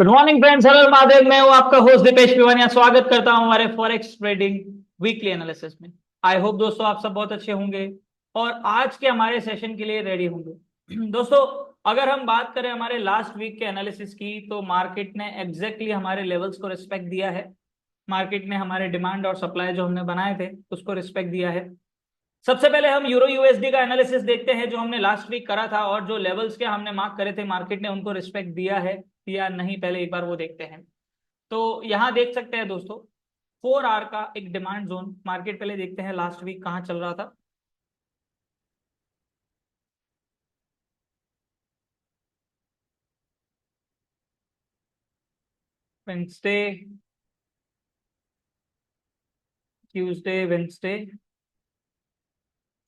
Good morning friends, hello Mahadev. मैं हूं आपका होस्ट दीपेश पिवानिया। स्वागत करता हूं हमारे फॉरेक्स ट्रेडिंग वीकली एनालिसिस में। आई होप दोस्तों आप सब बहुत अच्छे होंगे और आज के हमारे सेशन के लिए रेडी होंगे। दोस्तों, अगर हम बात करें हमारे लास्ट वीक के एनालिसिस की, तो मार्केट ने एग्जैक्टली हमारे लेवल्स को रिस्पेक्ट दिया है। मार्केट ने हमारे डिमांड और सप्लाई जो हमने बनाए थे उसको रिस्पेक्ट दिया है। सबसे पहले हम यूरो यूएसडी का एनालिसिस देखते हैं जो हमने लास्ट वीक करा था, और जो लेवल्स के हमने मार्क करे थे मार्केट ने उनको रिस्पेक्ट दिया है या नहीं, पहले एक बार वो देखते हैं। तो यहाँ देख सकते हैं दोस्तों, 4 आवर का एक डिमांड जोन मार्केट, पहले देखते हैं लास्ट वीक कहाँ चल रहा था। वेंसडे, ट्यूसडे, वेंसडे,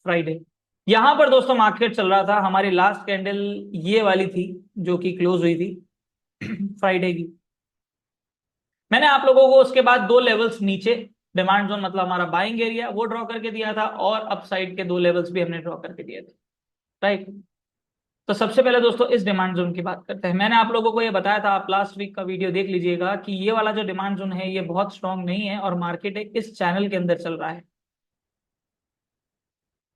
फ्राइडे, यहाँ पर दोस्तों मार्केट चल रहा था। हमारी लास्ट कैंडल ये वाली थी जो कि क्लोज हुई थी फ्राइडे की। मैंने आप लोगों को उसके बाद दो लेवल्स नीचे, डिमांड जोन मतलब हमारा बाइंग एरिया, वो ड्रॉ करके दिया था, और अपसाइड के दो लेवल्स भी हमने ड्रॉ करके दिए थे। राइट। तो सबसे पहले दोस्तों इस डिमांड जोन की बात करते हैं। मैंने आप लोगों को ये बताया था, आप लास्ट वीक का वीडियो देख लीजिएगा, कि ये वाला जो डिमांड जोन है ये बहुत स्ट्रांग नहीं है और मार्केट एक इस चैनल के अंदर चल रहा है।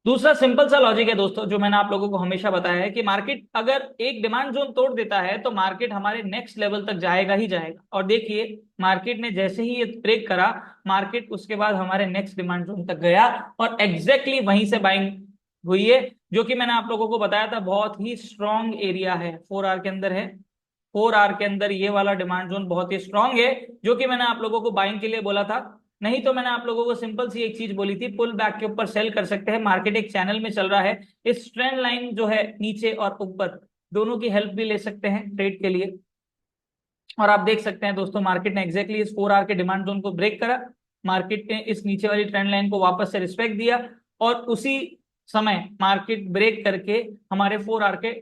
दूसरा सिंपल सा लॉजिक है दोस्तों, जो मैंने आप लोगों को हमेशा बताया है, कि मार्केट अगर एक डिमांड जोन तोड़ देता है तो मार्केट हमारे नेक्स्ट लेवल तक जाएगा ही जाएगा। और देखिए, मार्केट ने जैसे ही ये ब्रेक करा, मार्केट उसके बाद हमारे नेक्स्ट डिमांड जोन तक गया और एग्जैक्टली वहीं से बाइंग हुई है, जो कि मैंने आप लोगों को बताया था बहुत ही स्ट्रांग एरिया है, 4 आवर के अंदर है। 4 आवर के अंदर ये वाला डिमांड जोन बहुत ही स्ट्रांग है, जो कि मैंने आप लोगों को बाइंग के लिए बोला था। नहीं तो मैंने आप लोगों को सिंपल सी एक चीज बोली थी, पुल बैक के ऊपर सेल कर सकते हैं। मार्केट एक चैनल में चल रहा है, इस ट्रेंड लाइन जो है नीचे और ऊपर दोनों की हेल्प भी ले सकते हैं ट्रेड के लिए। और आप देख सकते हैं दोस्तों, मार्केट ने एग्जैक्टली इस 4 आवर के डिमांड जोन को ब्रेक करा। मार्केट ने इस नीचे वाली ट्रेंड लाइन को वापस से रिस्पेक्ट दिया, और उसी समय मार्केट ब्रेक करके हमारे 4 आवर के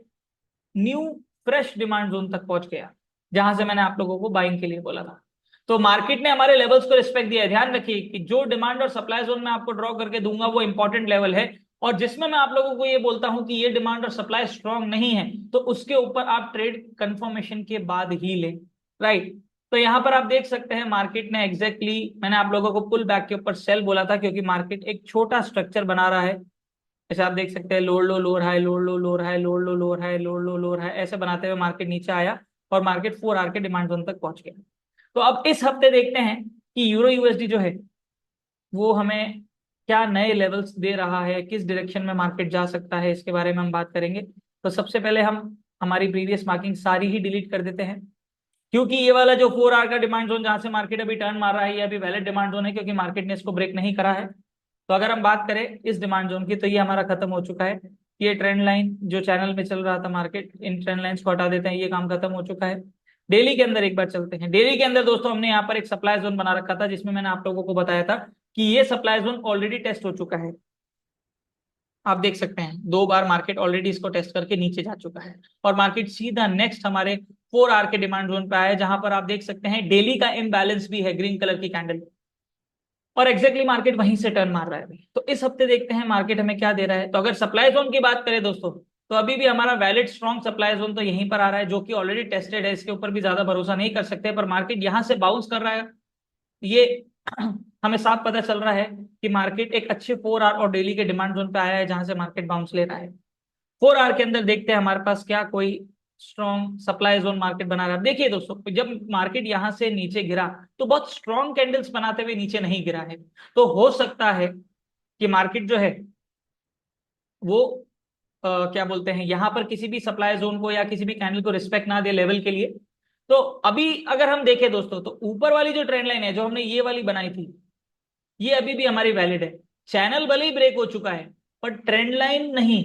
न्यू फ्रेश डिमांड जोन तक पहुंच गया, जहां से मैंने आप लोगों को बाइंग के लिए बोला था। तो मार्केट ने हमारे लेवल्स को रिस्पेक्ट दिया है। ध्यान रखिए कि जो डिमांड और सप्लाई जोन मैं आपको ड्रॉ करके दूंगा वो इंपॉर्टेंट लेवल है, और जिसमें मैं आप लोगों को ये बोलता हूं कि ये डिमांड और सप्लाई स्ट्रांग नहीं है, तो उसके ऊपर आप ट्रेड कंफर्मेशन के बाद ही लें। राइट। तो यहां पर आप देख सकते हैं मार्केट ने मैंने आप लोगों को पुल बैक के ऊपर सेल बोला था, क्योंकि मार्केट एक छोटा स्ट्रक्चर बना रहा है। जैसे आप देख सकते हैं, लोड लो लोअर हाई, लोड लो लोअर हाई, लोड लो लोअर हाई, लोड लो लोअर हाई, ऐसे बनाते हुए मार्केट नीचे आया और मार्केट 4 आवर के डिमांड जोन तक पहुंच गया। तो अब इस हफ्ते देखते हैं कि यूरो यूएसडी जो है वो हमें क्या नए लेवल्स दे रहा है, किस डायरेक्शन में मार्केट जा सकता है, इसके बारे में हम बात करेंगे। तो सबसे पहले हम हमारी प्रीवियस मार्किंग सारी ही डिलीट कर देते हैं, क्योंकि ये वाला जो 4 आवर का डिमांड जोन जहां से मार्केट अभी टर्न मार रहा है, ये अभी वैलिड डिमांड जोन है, क्योंकि मार्केट ने इसको ब्रेक नहीं करा है। तो अगर हम बात करें इस डिमांड जोन की, तो ये हमारा खत्म हो चुका है। ये ट्रेंड लाइन जो चैनल में चल रहा था मार्केट, इन ट्रेंड लाइंस को हटा देते हैं, ये काम खत्म हो चुका है। डेली के अंदर एक बार चलते हैं। डेली के अंदर दोस्तों हमने यहाँ पर एक सप्लाई जोन बना रखा था, जिसमें मैंने आप लोगों को बताया था कि ये सप्लाई जोन ऑलरेडी टेस्ट हो चुका है। आप देख सकते हैं 2 बार मार्केट ऑलरेडी इसको टेस्ट करके नीचे जा चुका है, और मार्केट सीधा नेक्स्ट हमारे 4 आवर के डिमांड जोन पे आया है, जहां पर आप देख सकते हैं डेली का इम्बैलेंस भी है, ग्रीन कलर की कैंडल, और एग्जैक्टली मार्केट वहीं से टर्न मार रहा है अभी। तो इस हफ्ते देखते हैं मार्केट हमें क्या दे रहा है। तो अगर सप्लाई जोन की बात करें दोस्तों, तो अभी भी हमारा वैलिड स्ट्रॉन्ग सप्लाई जोन तो यहीं पर आ रहा है, जो कि ऑलरेडी टेस्टेड है, इसके ऊपर भी ज्यादा भरोसा नहीं कर सकते। पर मार्केट यहां से बाउंस कर रहा है, ये हमें साफ पता चल रहा है कि मार्केट एक अच्छे 4 आवर और डेली के डिमांड जोन पे आया है, जहां से मार्केट बाउंस ले रहा है। 4 आवर के अंदर देखते हैं हमारे पास क्या कोई स्ट्रॉन्ग सप्लाई जोन मार्केट बना रहा है। देखिए दोस्तों, जब मार्केट यहां से नीचे गिरा तो बहुत स्ट्रॉन्ग कैंडल्स बनाते हुए नीचे नहीं गिरा है। तो हो सकता है कि मार्केट जो है वो क्या बोलते हैं, यहां पर किसी भी सप्लाई जोन को या किसी भी कैंडल को रिस्पेक्ट ना दे लेवल के लिए। तो अभी अगर हम देखें दोस्तों, तो ऊपर वाली जो ट्रेंड लाइन है जो हमने ये वाली बनाई थी, ये अभी भी हमारी वैलिड है। चैनल भले ही ब्रेक हो चुका है, पर ट्रेंड लाइन नहीं।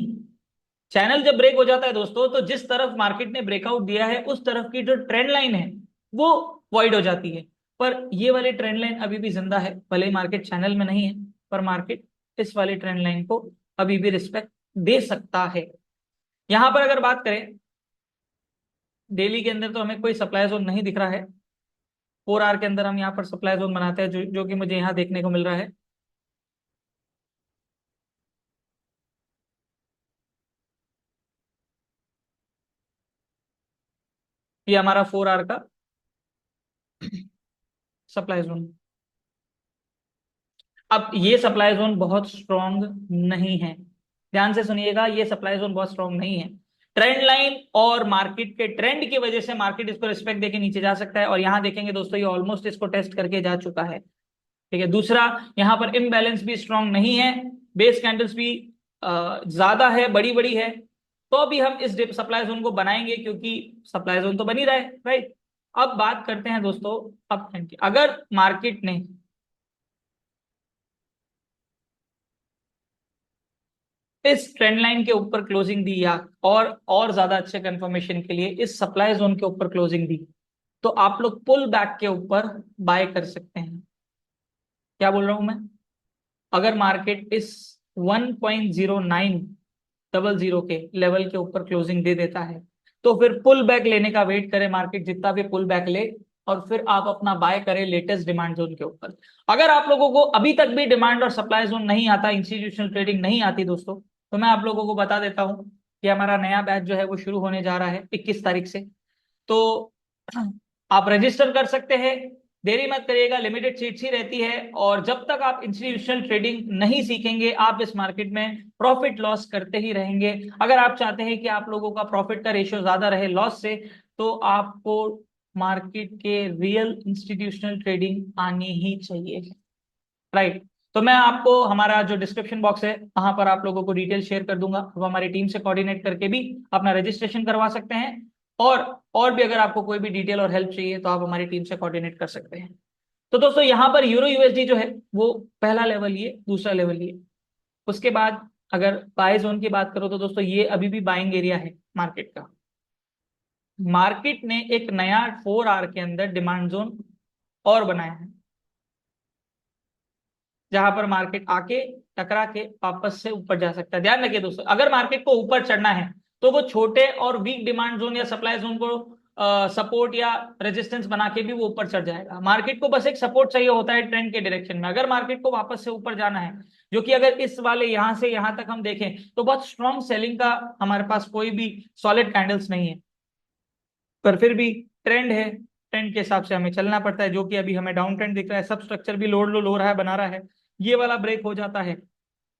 चैनल जब ब्रेक हो जाता है दोस्तों, तो जिस तरफ मार्केट ने ब्रेकआउट दिया है उस तरफ की जो ट्रेंड लाइन है वो वॉइड हो जाती है। पर ये वाली ट्रेंड लाइन अभी भी जिंदा है, भले ही मार्केट चैनल में नहीं है, पर मार्केट इस वाली ट्रेंड लाइन को अभी भी रिस्पेक्ट दे सकता है। यहां पर अगर बात करें डेली के अंदर, तो हमें कोई सप्लाई जोन नहीं दिख रहा है। 4 आवर के अंदर हम यहाँ पर सप्लाई जोन बनाते हैं, जो कि मुझे यहाँ देखने को मिल रहा है। ये हमारा 4 आवर का सप्लाई जोन। अब ये सप्लाई जोन बहुत स्ट्रॉन्ग नहीं है, ध्यान से सुनिएगा, ये सप्लाई जोन बहुत स्ट्रॉन्ग नहीं है। ट्रेंड लाइन और मार्केट के ट्रेंड की वजह से मार्केट इसको रिस्पेक्ट देके नीचे जा सकता है, और यहां देखेंगे दोस्तों ये ऑलमोस्ट इसको टेस्ट करके जा चुका है। ठीक है, दूसरा यहाँ पर इम्बैलेंस भी स्ट्रॉन्ग नहीं है, बेस कैंडल्स भी ज्यादा है, बड़ी बड़ी है, तो अभी हम इस सप्लाई जोन को बनाएंगे क्योंकि सप्लाई जोन तो बनी रहा है, राइट। अब बात करते हैं दोस्तों अप ट्रेंड की। अगर मार्केट ने इस ट्रेंड लाइन के ऊपर क्लोजिंग दी, या और ज्यादा अच्छे कंफर्मेशन के लिए इस सप्लाई जोन के ऊपर क्लोजिंग दी, तो आप लोग पुल बैक के ऊपर बाय कर सकते हैं। क्या बोल रहा हूं मैं? अगर मार्केट इस 1.0900 के लेवल के ऊपर क्लोजिंग दे देता है, तो फिर पुल बैक लेने का वेट करें, मार्केट जितना भी पुल बैक ले, और फिर आप अपना बाय करें लेटेस्ट डिमांड जोन के ऊपर। अगर आप लोगों को अभी तक भी डिमांड और सप्लाई जोन नहीं आता, इंस्टीट्यूशनल ट्रेडिंग नहीं आती दोस्तों, तो मैं आप लोगों को बता देता हूं कि हमारा नया बैच जो है वो शुरू होने जा रहा है 21 तारीख से। तो आप रजिस्टर कर सकते हैं, देरी मत करिएगा, लिमिटेड सीट्स ही रहती है, और जब तक आप इंस्टीट्यूशनल ट्रेडिंग नहीं सीखेंगे आप इस मार्केट में प्रॉफिट लॉस करते ही रहेंगे। अगर आप चाहते हैं कि आप लोगों का प्रॉफिट का रेशियो ज्यादा रहे लॉस से, तो आपको मार्केट के रियल इंस्टीट्यूशनल ट्रेडिंग आनी ही चाहिए, राइट। तो मैं आपको हमारा जो डिस्क्रिप्शन बॉक्स है वहां पर आप लोगों को डिटेल शेयर कर दूंगा, वो हमारी टीम से कोऑर्डिनेट करके भी अपना रजिस्ट्रेशन करवा सकते हैं, और और भी अगर आपको कोई भी डिटेल और हेल्प चाहिए तो आप हमारी टीम से कोऑर्डिनेट कर सकते हैं। तो दोस्तों यहाँ पर यूरो यूएसडी जो है वो पहला लेवल ये, दूसरा लेवल ये। उसके बाद अगर बाय जोन की बात करो तो दोस्तों ये अभी भी बाइंग एरिया है मार्केट का। मार्केट ने एक नया 4 आवर के अंदर डिमांड जोन और बनाया है, जहां पर मार्केट आके टकरा के वापस से ऊपर जा सकता है। ध्यान रखिए दोस्तों, अगर मार्केट को ऊपर चढ़ना है तो वो छोटे और वीक डिमांड जोन या सप्लाई जोन को सपोर्ट या रेजिस्टेंस बना के भी वो ऊपर चढ़ जाएगा। मार्केट को बस एक सपोर्ट चाहिए होता है ट्रेंड के डायरेक्शन में। अगर मार्केट को वापस से ऊपर जाना है, जो कि अगर इस वाले यहां से यहां तक हम देखें तो बहुत स्ट्रॉन्ग सेलिंग का हमारे पास कोई भी सॉलिड कैंडल्स नहीं है, पर फिर भी ट्रेंड है, ट्रेंड के हिसाब से हमें चलना पड़ता है, जो कि अभी हमें डाउन ट्रेंड दिख रहा है, सब स्ट्रक्चर भी लोड लो लो रहा है, बना रहा है। ये वाला ब्रेक हो जाता है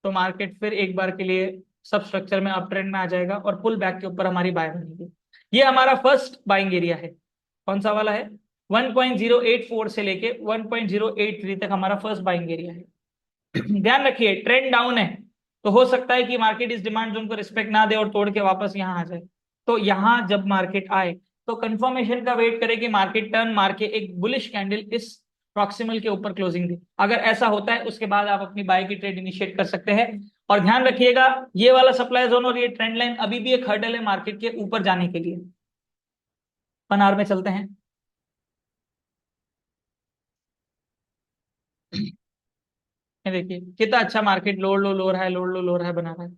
तो मार्केट फिर एक बार के लिए सब स्ट्रक्चर में अप ट्रेंड में आ जाएगा और पुल बैक के ऊपर हमारी बाय बनेगी। ये हमारा फर्स्ट बाइंग एरिया है। कौन सा वाला है? 1.084 से लेके 1.083 तक हमारा फर्स्ट बाइंग एरिया है। ध्यान रखिए ट्रेंड डाउन है, तो हो सकता है कि मार्केट इस डिमांड जोन को रिस्पेक्ट ना दे और तोड़ के वापस यहाँ आ जाए। तो यहाँ जब मार्केट आए तो कंफर्मेशन का वेट करें कि मार्केट टर्न मार के एक बुलिश कैंडल इस प्रॉक्सिमल के ऊपर क्लोजिंग दे। अगर ऐसा होता है उसके बाद आप अपनी बाय की ट्रेड इनिशिएट कर सकते हैं। और ध्यान रखिएगा ये वाला सप्लाई जोन और ये ट्रेंड लाइन अभी भी एक हर्डल है मार्केट के ऊपर जाने के लिए। 1 आवर में चलते हैं। ये देखिए कितना अच्छा मार्केट लोड लो लो रहा है, लोड लो लो रहा है, बना रहा है।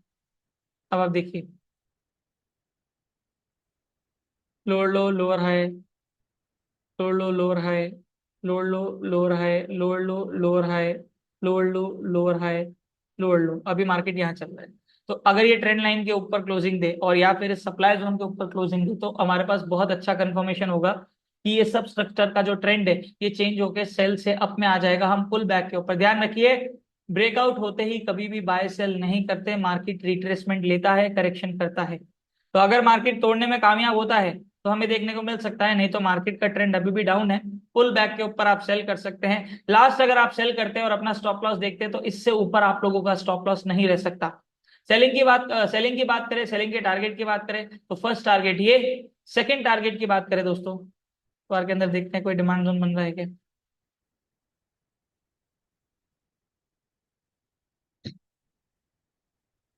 अब आप देखिए लोड लो लो रहा है, लोड लो लो रहा है, लोड लो लो रहा है, लोड लो लो रहा है, लोड लो लो रहा है, लोड लो। अभी मार्केट यहाँ चल रहा है, तो अगर ये ट्रेंड लाइन के ऊपर क्लोजिंग दे और या फिर इस सप्लाई जोन के ऊपर क्लोजिंग दे, तो हमारे पास बहुत अच्छा कंफर्मेशन होगा कि ये सब स्ट्रक्चर का जो ट्रेंड है ये चेंज होकर सेल से अप में आ जाएगा, हम पुल बैक के ऊपर। ध्यान रखिए ब्रेकआउट होते ही कभी भी बाय सेल नहीं करते, मार्केट रिट्रेसमेंट लेता है, करेक्शन करता है। तो अगर मार्केट तोड़ने में कामयाब होता है तो हमें देखने को मिल सकता है, नहीं तो मार्केट का ट्रेंड अभी भी डाउन है, पुल बैक के ऊपर आप सेल कर सकते हैं। लास्ट अगर आप सेल करते हैं और अपना स्टॉप लॉस देखते हैं तो इससे ऊपर आप लोगों का स्टॉप लॉस नहीं रह सकता। सेलिंग की बात करें, सेलिंग के टारगेट की बात करें तो फर्स्ट टारगेट ये। सेकंड टारगेट की बात करें दोस्तों, बार के अंदर देखते हैं कोई डिमांड जोन बन रहा है क्या।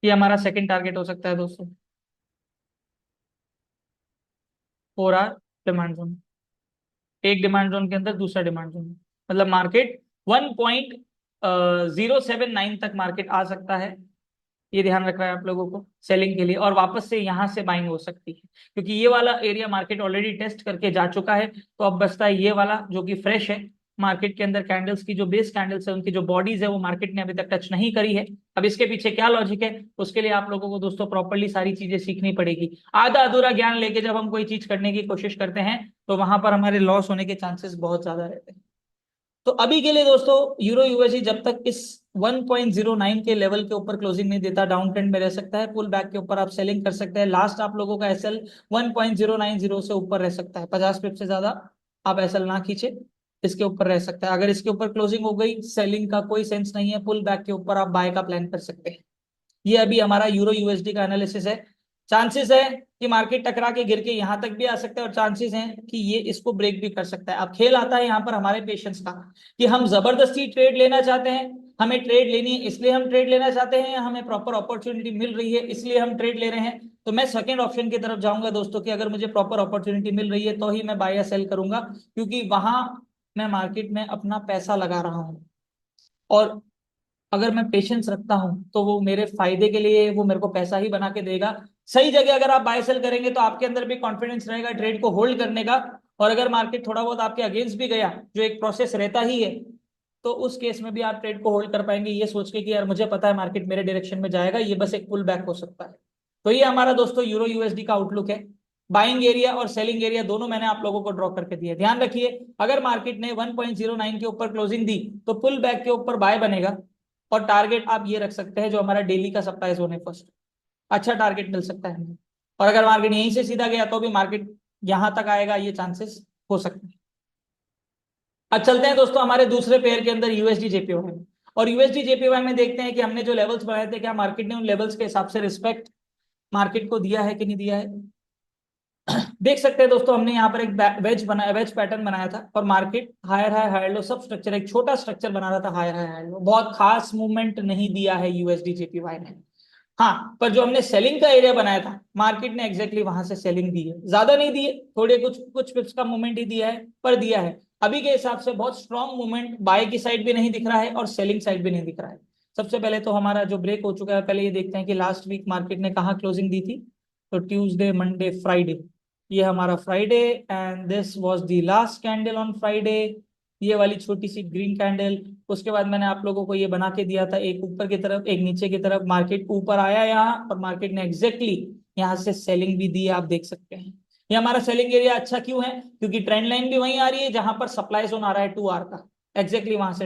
ये हमारा सेकंड टारगेट हो सकता है दोस्तों, 4 आवर डिमांड जोन। एक डिमांड जोन के अंदर दूसरा डिमांड जोन, मतलब मार्केट 1.079 तक मार्केट आ सकता है। ये ध्यान रख रहा है आप लोगों को सेलिंग के लिए, और वापस से यहां से बाइंग हो सकती है क्योंकि ये वाला एरिया मार्केट ऑलरेडी टेस्ट करके जा चुका है। तो अब बचता है ये वाला जो कि फ्रेश है। मार्केट के अंदर कैंडल्स की जो बेस कैंडल्स है उनकी जो बॉडीज है वो मार्केट ने अभी तक टच नहीं करी है। अब इसके पीछे क्या लॉजिक है उसके लिए आप लोगों को दोस्तों प्रॉपरली सारी चीजें सीखनी पड़ेगी। आधा अधूरा ज्ञान लेके जब हम कोई चीज करने की कोशिश करते हैं तो वहां पर हमारे लॉस होने के चांसेस बहुत ज्यादा रहते हैं। तो अभी के लिए दोस्तों यूरो यूएसडी जब तक इस 1.09 के लेवल के ऊपर क्लोजिंग नहीं देता, डाउन ट्रेंड में रह सकता है। पुल बैक के ऊपर आप सेलिंग कर सकते हैं। लास्ट आप लोगों का एसएल 1.090 से ऊपर रह सकता है। 50 पिप से ज्यादा आप एसएल ना खींचे, इसके ऊपर रह सकता है। अगर इसके ऊपर क्लोजिंग हो गई, सेलिंग का कोई सेंस नहीं है, पुल बैक के ऊपर आप बाय का प्लान कर सकते हैं। ये अभी हमारा यूरो यूएसडी का एनालिसिस है। चांसेस है कि मार्केट टकरा के गिर के यहां तक भी आ सकता है, और चांसेस हैं कि ये इसको ब्रेक भी कर सकता है। अब खेल आता है यहाँ पर हमारे पेशेंस का, कि हम जबरदस्ती ट्रेड लेना चाहते हैं, हमें ट्रेड लेनी है इसलिए हम ट्रेड लेना चाहते हैं, या हमें प्रॉपर अपॉर्चुनिटी मिल रही है इसलिए हम ट्रेड ले रहे हैं। तो मैं सेकंड ऑप्शन की तरफ जाऊंगा दोस्तों, कि अगर मुझे प्रॉपर अपॉर्चुनिटी मिल रही है तो ही मैं बाय या सेल करूंगा, क्योंकि वहां मैं मार्केट में अपना पैसा लगा रहा हूं। और अगर मैं पेशेंस रखता हूं तो वो मेरे फायदे के लिए, वो मेरे को पैसा ही बना के देगा। सही जगह अगर आप बाय सेल करेंगे तो आपके अंदर भी कॉन्फिडेंस रहेगा ट्रेड को होल्ड करने का। और अगर मार्केट थोड़ा बहुत आपके अगेंस्ट भी गया, जो एक प्रोसेस रहता ही है, तो उस केस में भी आप ट्रेड को होल्ड कर पाएंगे, ये सोच के कि यार मुझे पता है मार्केट मेरे डायरेक्शन में जाएगा, ये बस एक पुल बैक हो सकता है। तो ये हमारा दोस्तों यूरो यूएसडी का आउटलुक है। बाइंग एरिया और सेलिंग एरिया दोनों मैंने आप लोगों को ड्रॉ करके दिए। ध्यान रखिए, अगर मार्केट ने 1.09 के ऊपर क्लोजिंग दी तो पुल बैक के ऊपर बाय बनेगा। और टारगेट आप ये रख सकते हैं, जो हमारा डेली का सप्लाई जोन है फर्स्ट, अच्छा टारगेट मिल सकता है हमें। और अगर मार्केट यहीं से सीधा गया तो भी मार्केट यहां तक आएगा, ये चांसेस हो सकते हैं। अब चलते हैं दोस्तों हमारे दूसरे पेयर के अंदर, यूएसडी जेपीवाई में। और यूएसडी जेपीवाई में देखते हैं कि हमने जो लेवल्स बनाए थे, क्या मार्केट ने उन लेवल्स के हिसाब से रिस्पेक्ट मार्केट को दिया है कि नहीं दिया है। देख सकते हैं दोस्तों, हमने यहाँ पर एक वेज बनाया, वेज पैटर्न बनाया था, और market higher high higher low सब स्ट्रक्चर, एक छोटा स्ट्रक्चर बना रहा था, हायर हाई हायर लो, बहुत खास मूवमेंट नहीं दिया है यूएसडी जेपीवाई ने। हाँ, पर जो हमने सेलिंग का एरिया बनाया था, मार्केट ने एग्जैक्टली वहां से सेलिंग दी है। ज्यादा नहीं दी है, थोड़े कुछ कुछ पिप्स का मूवमेंट ही दिया है, पर दिया है। अभी के हिसाब से बहुत स्ट्रॉन्ग मूवमेंट बाय की साइड भी नहीं दिख रहा है और सेलिंग साइड भी नहीं दिख रहा है। सबसे पहले तो हमारा जो ब्रेक हो चुका है, पहले ये देखते हैं कि लास्ट वीक मार्केट ने कहाँ क्लोजिंग दी थी। तो ट्यूसडे, मंडे, फ्राइडे, ये हमारा Friday, and this was the last candle on Friday, ये वाली छोटी सी ग्रीन कैंडल। उसके बाद मैंने आप लोगों को ये बना के दिया था, एक ऊपर की तरफ एक नीचे की तरफ। मार्केट ऊपर आया यहाँ, और मार्केट ने एग्जैक्टली यहाँ से सेलिंग भी दी है, आप देख सकते हैं। ये हमारा सेलिंग एरिया अच्छा क्यों है, क्योंकि ट्रेंड लाइन भी वहीं आ रही है जहां पर सप्लाई जोन आ रहा है 2 आवर का, एग्जैक्टली वहां से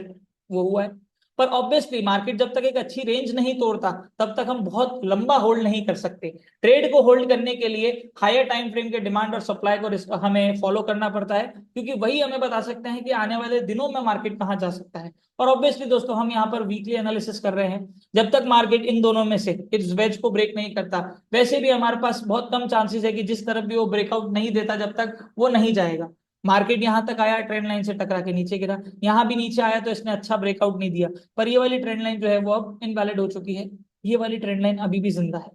वो हुआ है। पर ऑब्वियसली मार्केट जब तक एक अच्छी रेंज नहीं तोड़ता, तब तक हम बहुत लंबा होल्ड नहीं कर सकते। ट्रेड को होल्ड करने के लिए हायर टाइम फ्रेम के डिमांड और सप्लाई को हमें फॉलो करना पड़ता है, क्योंकि वही हमें बता सकते हैं कि आने वाले दिनों में मार्केट कहाँ जा सकता है। और ऑब्वियसली दोस्तों, हम यहाँ पर वीकली एनालिसिस कर रहे हैं। जब तक मार्केट इन दोनों में से इस वेज को ब्रेक नहीं करता, वैसे भी हमारे पास बहुत कम चांसेस है कि जिस तरफ भी वो ब्रेकआउट नहीं देता, जब तक वो नहीं जाएगा। मार्केट यहां तक आया, ट्रेंड लाइन से टकरा के नीचे गिरा, यहां भी नीचे आया तो इसने अच्छा ब्रेकआउट नहीं दिया। पर ये वाली ट्रेंड लाइन जो है वो अब इनवैलिड हो चुकी है। ये वाली ट्रेंड लाइन अभी भी जिंदा है।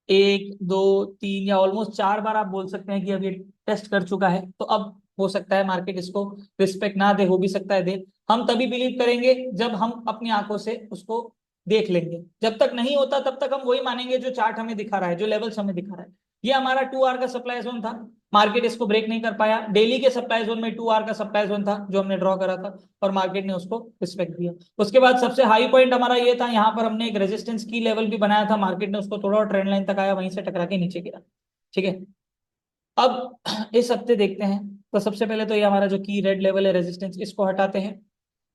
एक, दो, तीन, या ऑलमोस्ट 4 बार आप बोल सकते हैं कि अब ये टेस्ट कर चुका है। तो अब हो सकता है मार्केट इसको रिस्पेक्ट ना दे, हो भी सकता है दे। हम तभी बिलीव करेंगे जब हम अपनी आंखों से उसको देख लेंगे। जब तक नहीं होता तब तक हम वही मानेंगे जो चार्ट हमें दिखा रहा है, जो लेवल्स हमें दिखा रहा है। ये हमारा 2 आवर का सप्लाई जोन था, मार्केट इसको ब्रेक नहीं कर पाया। डेली के सप्लाई जोन में 2 आवर का सप्लाई जोन था जो हमने ड्रॉ करा था, और मार्केट ने उसको रिस्पेक्ट दिया। उसके बाद सबसे हाई पॉइंट हमारा ये था, यहाँ पर हमने एक रेजिस्टेंस की लेवल भी बनाया था, मार्केट ने उसको तोड़ा और ट्रेंड लाइन तक आया, वहीं से टकरा के नीचे गिरा। ठीक है। अब इस हफ्ते देखते हैं। तो सबसे पहले तो ये हमारा जो की रेड लेवल है रेजिस्टेंस, इसको हटाते हैं।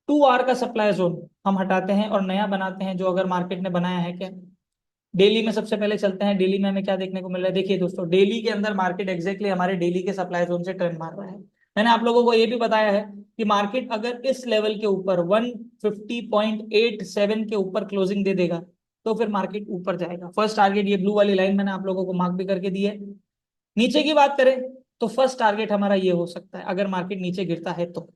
2 आवर का सप्लाई जोन हम हटाते हैं और नया बनाते हैं, जो अगर मार्केट ने बनाया है क्या। डेली में सबसे पहले चलते हैं। डेली में हमें क्या देखने को मिल रहा है, देखिए दोस्तों, डेली के अंदर मार्केट एग्जैक्टली हमारे डेली के सप्लाई जोन से ट्रेंड मार रहा है। मैंने आप लोगों को ये भी बताया है कि मार्केट अगर इस लेवल के ऊपर 150.87 के ऊपर क्लोजिंग दे देगा, तो फिर मार्केट ऊपर जाएगा। फर्स्ट टारगेट ये ब्लू वाली लाइन मैंने आप लोगों को मार्क भी करके दी है। नीचे की बात करें तो फर्स्ट टारगेट हमारा ये हो सकता है, अगर मार्केट नीचे गिरता है तो।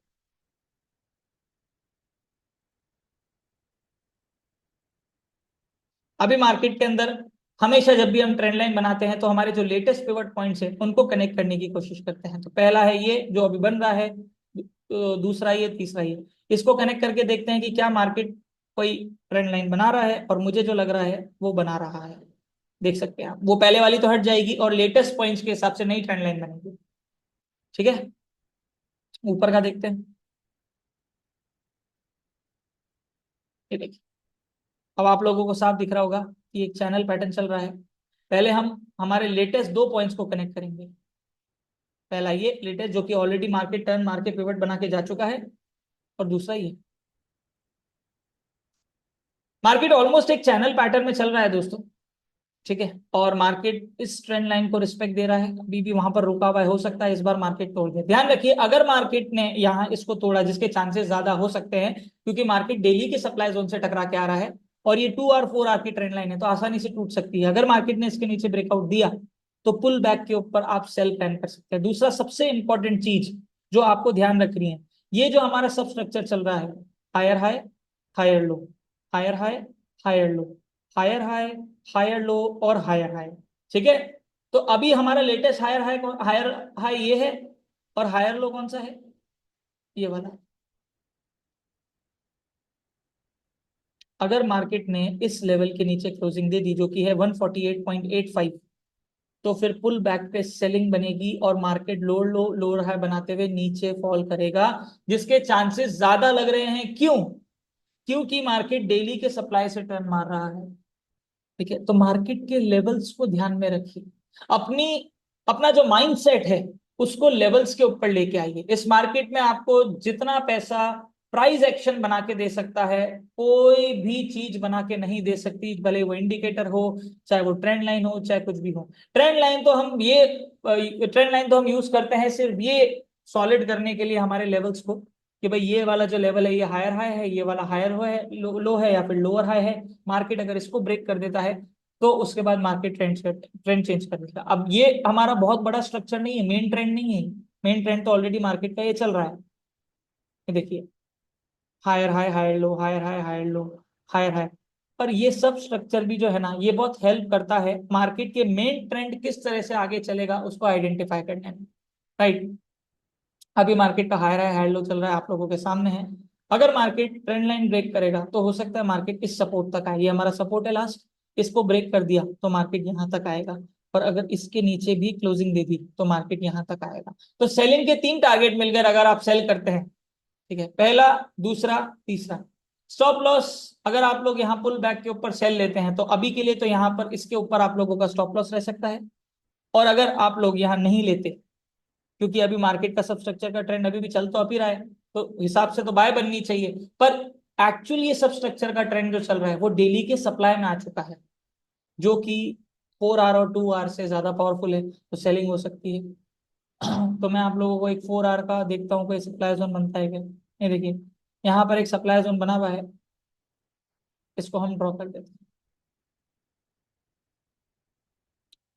अभी मार्केट के अंदर हमेशा जब भी हम ट्रेंड लाइन बनाते हैं, तो हमारे जो लेटेस्ट पिवट पॉइंट्स हैं उनको कनेक्ट करने की कोशिश करते हैं। तो पहला है ये जो अभी बन रहा है, तो दूसरा ये, तीसरा ये। इसको कनेक्ट करके देखते हैं कि क्या मार्केट कोई ट्रेंड लाइन बना रहा है, और मुझे जो लग रहा है वो बना रहा है। देख सकते हैं आप, वो पहले वाली तो हट जाएगी और लेटेस्ट पॉइंट्स के हिसाब से नई ट्रेंड लाइन बनेगी। ठीक है। ऊपर का देखते हैं। ये देखिए, अब आप लोगों को साफ दिख रहा होगा कि एक चैनल पैटर्न चल रहा है। पहले हम हमारे लेटेस्ट 2 पॉइंट्स को कनेक्ट करेंगे। पहला ये लेटेस्ट जो कि already market turn market pivot बना के जा चुका है, और दूसरा ये मार्केट ऑलमोस्ट एक चैनल पैटर्न में चल रहा है दोस्तों, ठीक है, और मार्केट इस ट्रेंड लाइन को रिस्पेक्ट दे रहा है, अभी भी वहां पर रुका हुआ है, हो सकता है इस बार मार्केट तोड़ दे। ध्यान रखिए अगर मार्केट ने यहाँ इसको तोड़ा, जिसके चांसेस ज्यादा हो सकते हैं क्योंकि मार्केट डेली के सप्लाई जोन से टकरा के आ रहा है और ये 2 और 4 आर की ट्रेंड लाइन है, तो आसानी से टूट सकती है। अगर मार्केट ने इसके नीचे ब्रेकआउट दिया तो पुल बैक के ऊपर आप सेल प्लान कर सकते हैं। दूसरा सबसे इंपॉर्टेंट चीज जो आपको ध्यान रखनी है, ये जो हमारा सब स्ट्रक्चर चल रहा है, higher high higher low, higher high higher low, higher high higher low और हायर हाई, ठीक है। तो अभी हमारा लेटेस्ट हायर हाई ये है, और हायर लो कौन सा है, ये वाला। अगर मार्केट ने इस लेवल के नीचे क्लोजिंग दे दी जो कि है 148.85, तो फिर पुल बैक पे सेलिंग बनेगी और मार्केट लोअर हाई बनाते हुए नीचे फॉल करेगा, जिसके चांसेस ज्यादा लग रहे हैं। क्यों? क्योंकि मार्केट डेली के सप्लाई से टर्न मार रहा है, ठीक है। तो मार्केट के लेवल्स को ध्यान में रखिए, अपनी अपना जो माइंड सेट है उसको लेवल्स के ऊपर लेके आइए। इस मार्केट में आपको जितना पैसा प्राइस एक्शन बना के दे सकता है, कोई भी चीज बना के नहीं दे सकती, भले वो इंडिकेटर हो, चाहे वो ट्रेंड लाइन हो, चाहे कुछ भी हो। ट्रेंड लाइन तो हम यूज करते हैं सिर्फ ये सॉलिड करने के लिए हमारे लेवल्स को, कि भाई ये वाला जो लेवल है ये हायर हाई है, ये वाला हायर हो है, लो है, या फिर लोअर हाई है। मार्केट अगर इसको ब्रेक कर देता है तो उसके बाद मार्केट ट्रेंड चेंज कर देता है। अब ये हमारा बहुत बड़ा स्ट्रक्चर नहीं है, मेन ट्रेंड नहीं है, मेन ट्रेंड तो ऑलरेडी मार्केट का ये चल रहा है। ये देखिए higher high higher low, higher high higher low, higher high. पर ये सब स्ट्रक्चर भी जो है ना, ये बहुत हेल्प करता है मार्केट के मेन ट्रेंड किस तरह से आगे चलेगा उसको आइडेंटिफाई करने में, राइट। अभी मार्केट का हायर हाई हायर लो चल रहा है, आप लोगों के सामने है। अगर मार्केट ट्रेंड लाइन ब्रेक करेगा तो हो सकता है मार्केट इस सपोर्ट तक आए, ये हमारा सपोर्ट है लास्ट, इसको ब्रेक कर दिया तो मार्केट यहाँ तक आएगा, और अगर इसके नीचे भी क्लोजिंग दे दी तो मार्केट यहाँ तक आएगा। तो सेलिंग के 3 टारगेट मिल गए अगर आप सेल करते हैं, ठीक है, पहला, दूसरा, तीसरा। स्टॉप लॉस अगर आप लोग यहाँ पुल बैक के ऊपर सेल लेते हैं तो अभी के लिए तो यहाँ पर इसके ऊपर आप लोगों का स्टॉप लॉस रह सकता है, और अगर आप लोग यहाँ नहीं लेते क्योंकि अभी मार्केट का सब स्ट्रक्चर का ट्रेंड अभी भी चल तो अभी रहा है, तो हिसाब से तो बाय बननी चाहिए, पर एक्चुअली ये सब स्ट्रक्चर का ट्रेंड जो चल रहा है वो डेली के सप्लाई में आ चुका है, जो कि 4 आर और 2 आर से ज्यादा पावरफुल है, तो सेलिंग हो सकती है। तो मैं आप लोगों को एक 4 आर का देखता हूँ कोई सप्लाई जोन बनता है क्या। ये देखिए यहाँ पर एक सप्लाई जोन बना हुआ है, इसको हम ड्रॉ कर देते हैं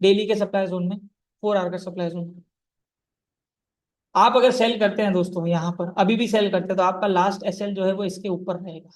डेली के सप्लाई जोन में, 4 आर का सप्लाई जोन। आप अगर सेल करते हैं दोस्तों यहाँ पर अभी भी सेल करते हैं तो आपका लास्ट एसएल जो है वो इसके ऊपर रहेगा।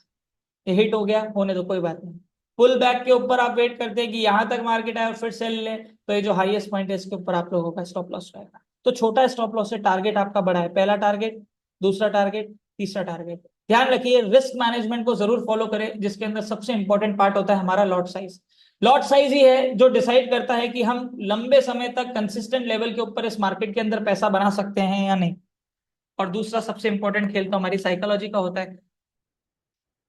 ये हिट हो गया होने तो कोई बात नहीं, पुल बैक के ऊपर आप वेट करते हैं कि यहाँ तक मार्केट आए और फिर सेल ले, तो ये जो हाईएस्ट पॉइंट है इसके ऊपर आप लोगों का स्टॉप लॉस रहेगा। तो छोटा स्टॉप लॉस है, टारगेट आपका बड़ा है, पहला टारगेट, दूसरा टारगेट, तीसरा टारगेट। ध्यान रखिए रिस्क मैनेजमेंट को जरूर फॉलो करें, जिसके अंदर सबसे इंपॉर्टेंट पार्ट होता है हमारा लॉट साइज। लॉट साइज ही है जो डिसाइड करता है कि हम लंबे समय तक कंसिस्टेंट लेवल के ऊपर इस मार्केट के अंदर पैसा बना सकते हैं या नहीं। और दूसरा सबसे इंपॉर्टेंट खेल तो हमारी साइकोलॉजी का होता है।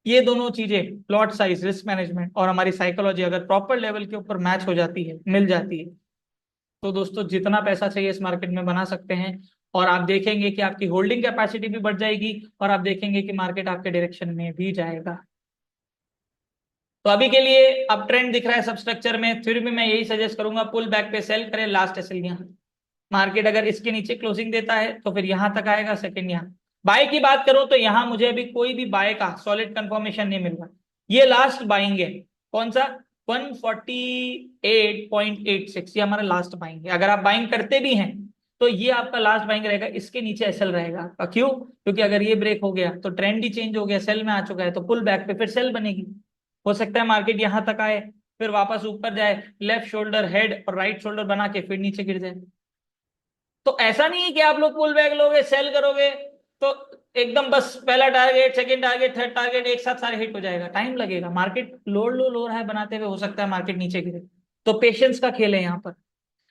ये दोनों चीजें, प्लॉट साइज, रिस्क मैनेजमेंट और हमारी साइकोलॉजी अगर प्रॉपर लेवल के ऊपर मैच हो जाती है, मिल जाती है, तो दोस्तों जितना पैसा चाहिए इस मार्केट में बना सकते हैं। और आप देखेंगे कि आपकी होल्डिंग कैपेसिटी भी बढ़ जाएगी, और आप देखेंगे कि मार्केट आपके डायरेक्शन में भी जाएगा। तो अभी के लिए अब ट्रेंड दिख रहा है सब स्ट्रक्चर में, फिर भी मैं यही सजेस्ट करूंगा पुल बैक पे सेल करें, लास्ट एसएल यहाँ। मार्केट अगर इसके नीचे क्लोजिंग देता है तो फिर यहां तक आएगा, सेकंड यहाँ। बाय की बात करूं तो यहां मुझे अभी कोई भी बाय का सॉलिड कंफर्मेशन नहीं मिल रहा, ये लास्ट बाइंग है। कौन सा? 148.86, ये हमारा लास्ट बाइंग है। अगर आप बाइंग करते भी हैं तो ये आपका लास्ट बाइंग रहेगा, इसके नीचे एसएल रहेगा आपका। क्यों? क्योंकि अगर ये ब्रेक हो गया तो ट्रेंड ही चेंज हो गया, सेल में आ चुका है, तो पुल बैक पे फिर सेल बनेगी। हो सकता है मार्केट यहां तक आए, फिर वापस ऊपर जाए, लेफ्ट शोल्डर हेड और राइट शोल्डर बना के फिर नीचे गिर जाए। तो ऐसा नहीं है कि आप लोग पुल बैक लोगे, सेल करोगे तो एकदम बस पहला target, second target, third target एक साथ सारे हिट हो जाएगा, टाइम लगेगा। मार्केट लोअर लो लोअर हाई बनाते हुए हो सकता है मार्केट नीचे गिरे। तो पेशेंस का खेल है यहाँ पर।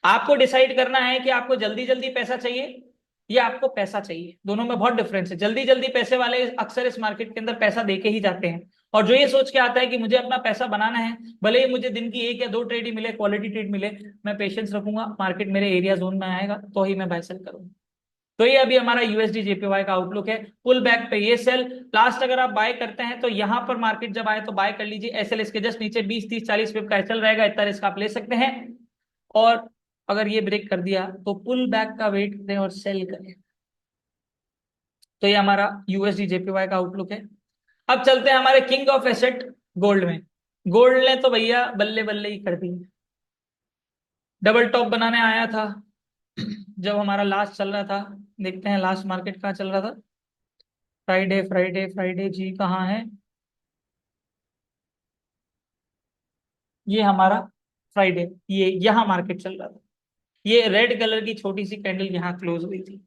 आपको डिसाइड करना है कि आपको जल्दी जल्दी पैसा चाहिए या आपको पैसा चाहिए, दोनों में बहुत डिफरेंस है। जल्दी जल्दी पैसे वाले अक्सर इस मार्केट के अंदर पैसा देके ही जाते हैं, और जो ये सोच के आता है कि मुझे अपना पैसा बनाना है, भले ही मुझे दिन की 1 या 2 ट्रेड ही मिले, क्वालिटी ट्रेड मिले, मैं पेशेंस रखूंगा, मार्केट मेरे एरिया जोन में आएगा तो ही मैं बाय सेल करूंगा। तो ये अभी हमारा यूएसडी जेपीवाई का आउटलुक है। पुल बैक पे ये सेल, लास्ट अगर आप बाय करते हैं तो यहां पर मार्केट जब आए तो बाय कर लीजिए। एसएल इसके जस्ट नीचे 20 30 40 पिप का एसएल रहेगा, इतना रिस्क आप ले सकते हैं। और अगर ये ब्रेक कर दिया तो पुल बैक का वेट करें और सेल करें। तो ये हमारा यूएसडी जेपीवाई का आउटलुक है। अब चलते हैं हमारे किंग ऑफ एसेट गोल्ड में। गोल्ड ने तो भैया बल्ले बल्ले ही कर दी, डबल टॉप बनाने आया था जब हमारा लास्ट चल रहा था। देखते हैं लास्ट मार्केट कहाँ चल रहा था। फ्राइडे फ्राइडे फ्राइडे जी कहाँ है, ये हमारा फ्राइडे, ये यहाँ मार्केट चल रहा था। ये रेड कलर की छोटी सी कैंडल यहाँ क्लोज हुई थी,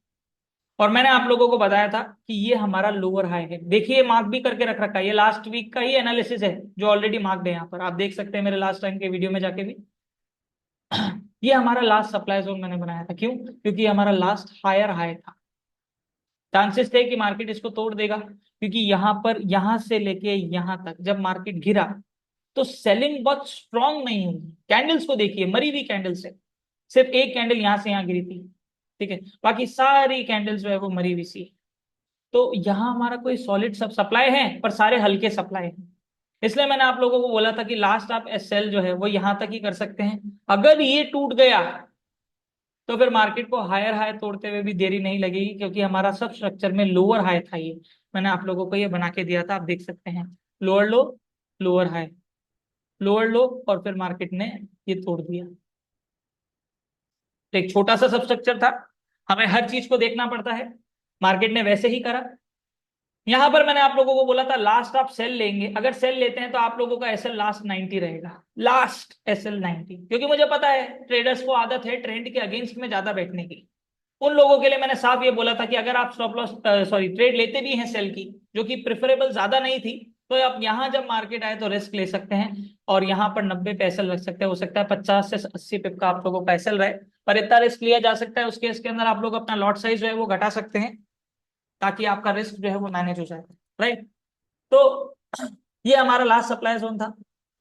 और मैंने आप लोगों को बताया था कि ये हमारा लोअर हाई है। देखिए मार्क भी करके रख रखा है, ये लास्ट वीक का ही एनालिसिस है जो ऑलरेडी मार्क्ड है। यहाँ पर आप देख सकते हैं मेरे लास्ट टाइम के वीडियो में जाके भी। ये हमारा लास्ट सप्लाई जोन मैंने बनाया था, क्यों? क्योंकि ये हमारा लास्ट हायर हाई था। चांसेस थे कि मार्केट इसको तोड़ देगा, क्योंकि यहाँ पर यहाँ से लेके यहाँ तक जब मार्केट गिरा तो सेलिंग बहुत स्ट्रांग नहीं हुई। कैंडल्स को देखिए, मरी हुई कैंडल्स है, सिर्फ एक कैंडल यहाँ से यहाँ गिरी थी, ठीक है, बाकी सारी कैंडल्स जो है वो मरी हुई सी। तो यहाँ हमारा कोई सॉलिड सब सप्लाई है, पर सारे हल्के सप्लाई है। इसलिए मैंने आप लोगों को बोला था कि लास्ट आप एसएल जो है वो यहां तक ही कर सकते हैं। अगर ये टूट गया तो फिर मार्केट को हायर हाई तोड़ते हुए भी देरी नहीं लगेगी, क्योंकि हमारा सब स्ट्रक्चर में लोअर हाई था। ये मैंने आप लोगों को ये बना के दिया था, आप देख सकते हैं, लोअर लो, लोअर हाई, लोअर लो, और फिर मार्केट ने ये तोड़ दिया। तो एक छोटा सा सब स्ट्रक्चर था, हमें हर चीज को देखना पड़ता है, मार्केट ने वैसे ही करा। यहां पर मैंने आप लोगों को बोला था लास्ट आप सेल लेंगे, अगर सेल लेते हैं तो आप लोगों का एसएल लास्ट 90 रहेगा, लास्ट एसएल 90, क्योंकि मुझे पता है ट्रेडर्स को आदत है ट्रेंड के अगेंस्ट में ज्यादा बैठने की। उन लोगों के लिए मैंने साफ ये बोला था कि अगर आप स्टॉप लॉस सॉरी ट्रेड लेते भी हैं सेल की, जो कि प्रेफरेबल ज्यादा नहीं थी, तो आप यहाँ जब मार्केट आए तो रिस्क ले सकते हैं, और यहाँ पर 90 पे एसएल रख सकते हैं। हो सकता है 50 से 80 पिप का आप लोगों का एसएल रहे, पर इतना रिस्क लिया जा सकता है। उसके इसके अंदर आप लोग अपना लॉट साइज जो है वो घटा सकते हैं, ताकि आपका रिस्क जो है वो मैनेज हो जाए, राइट। तो ये हमारा लास्ट सप्लाई जोन था,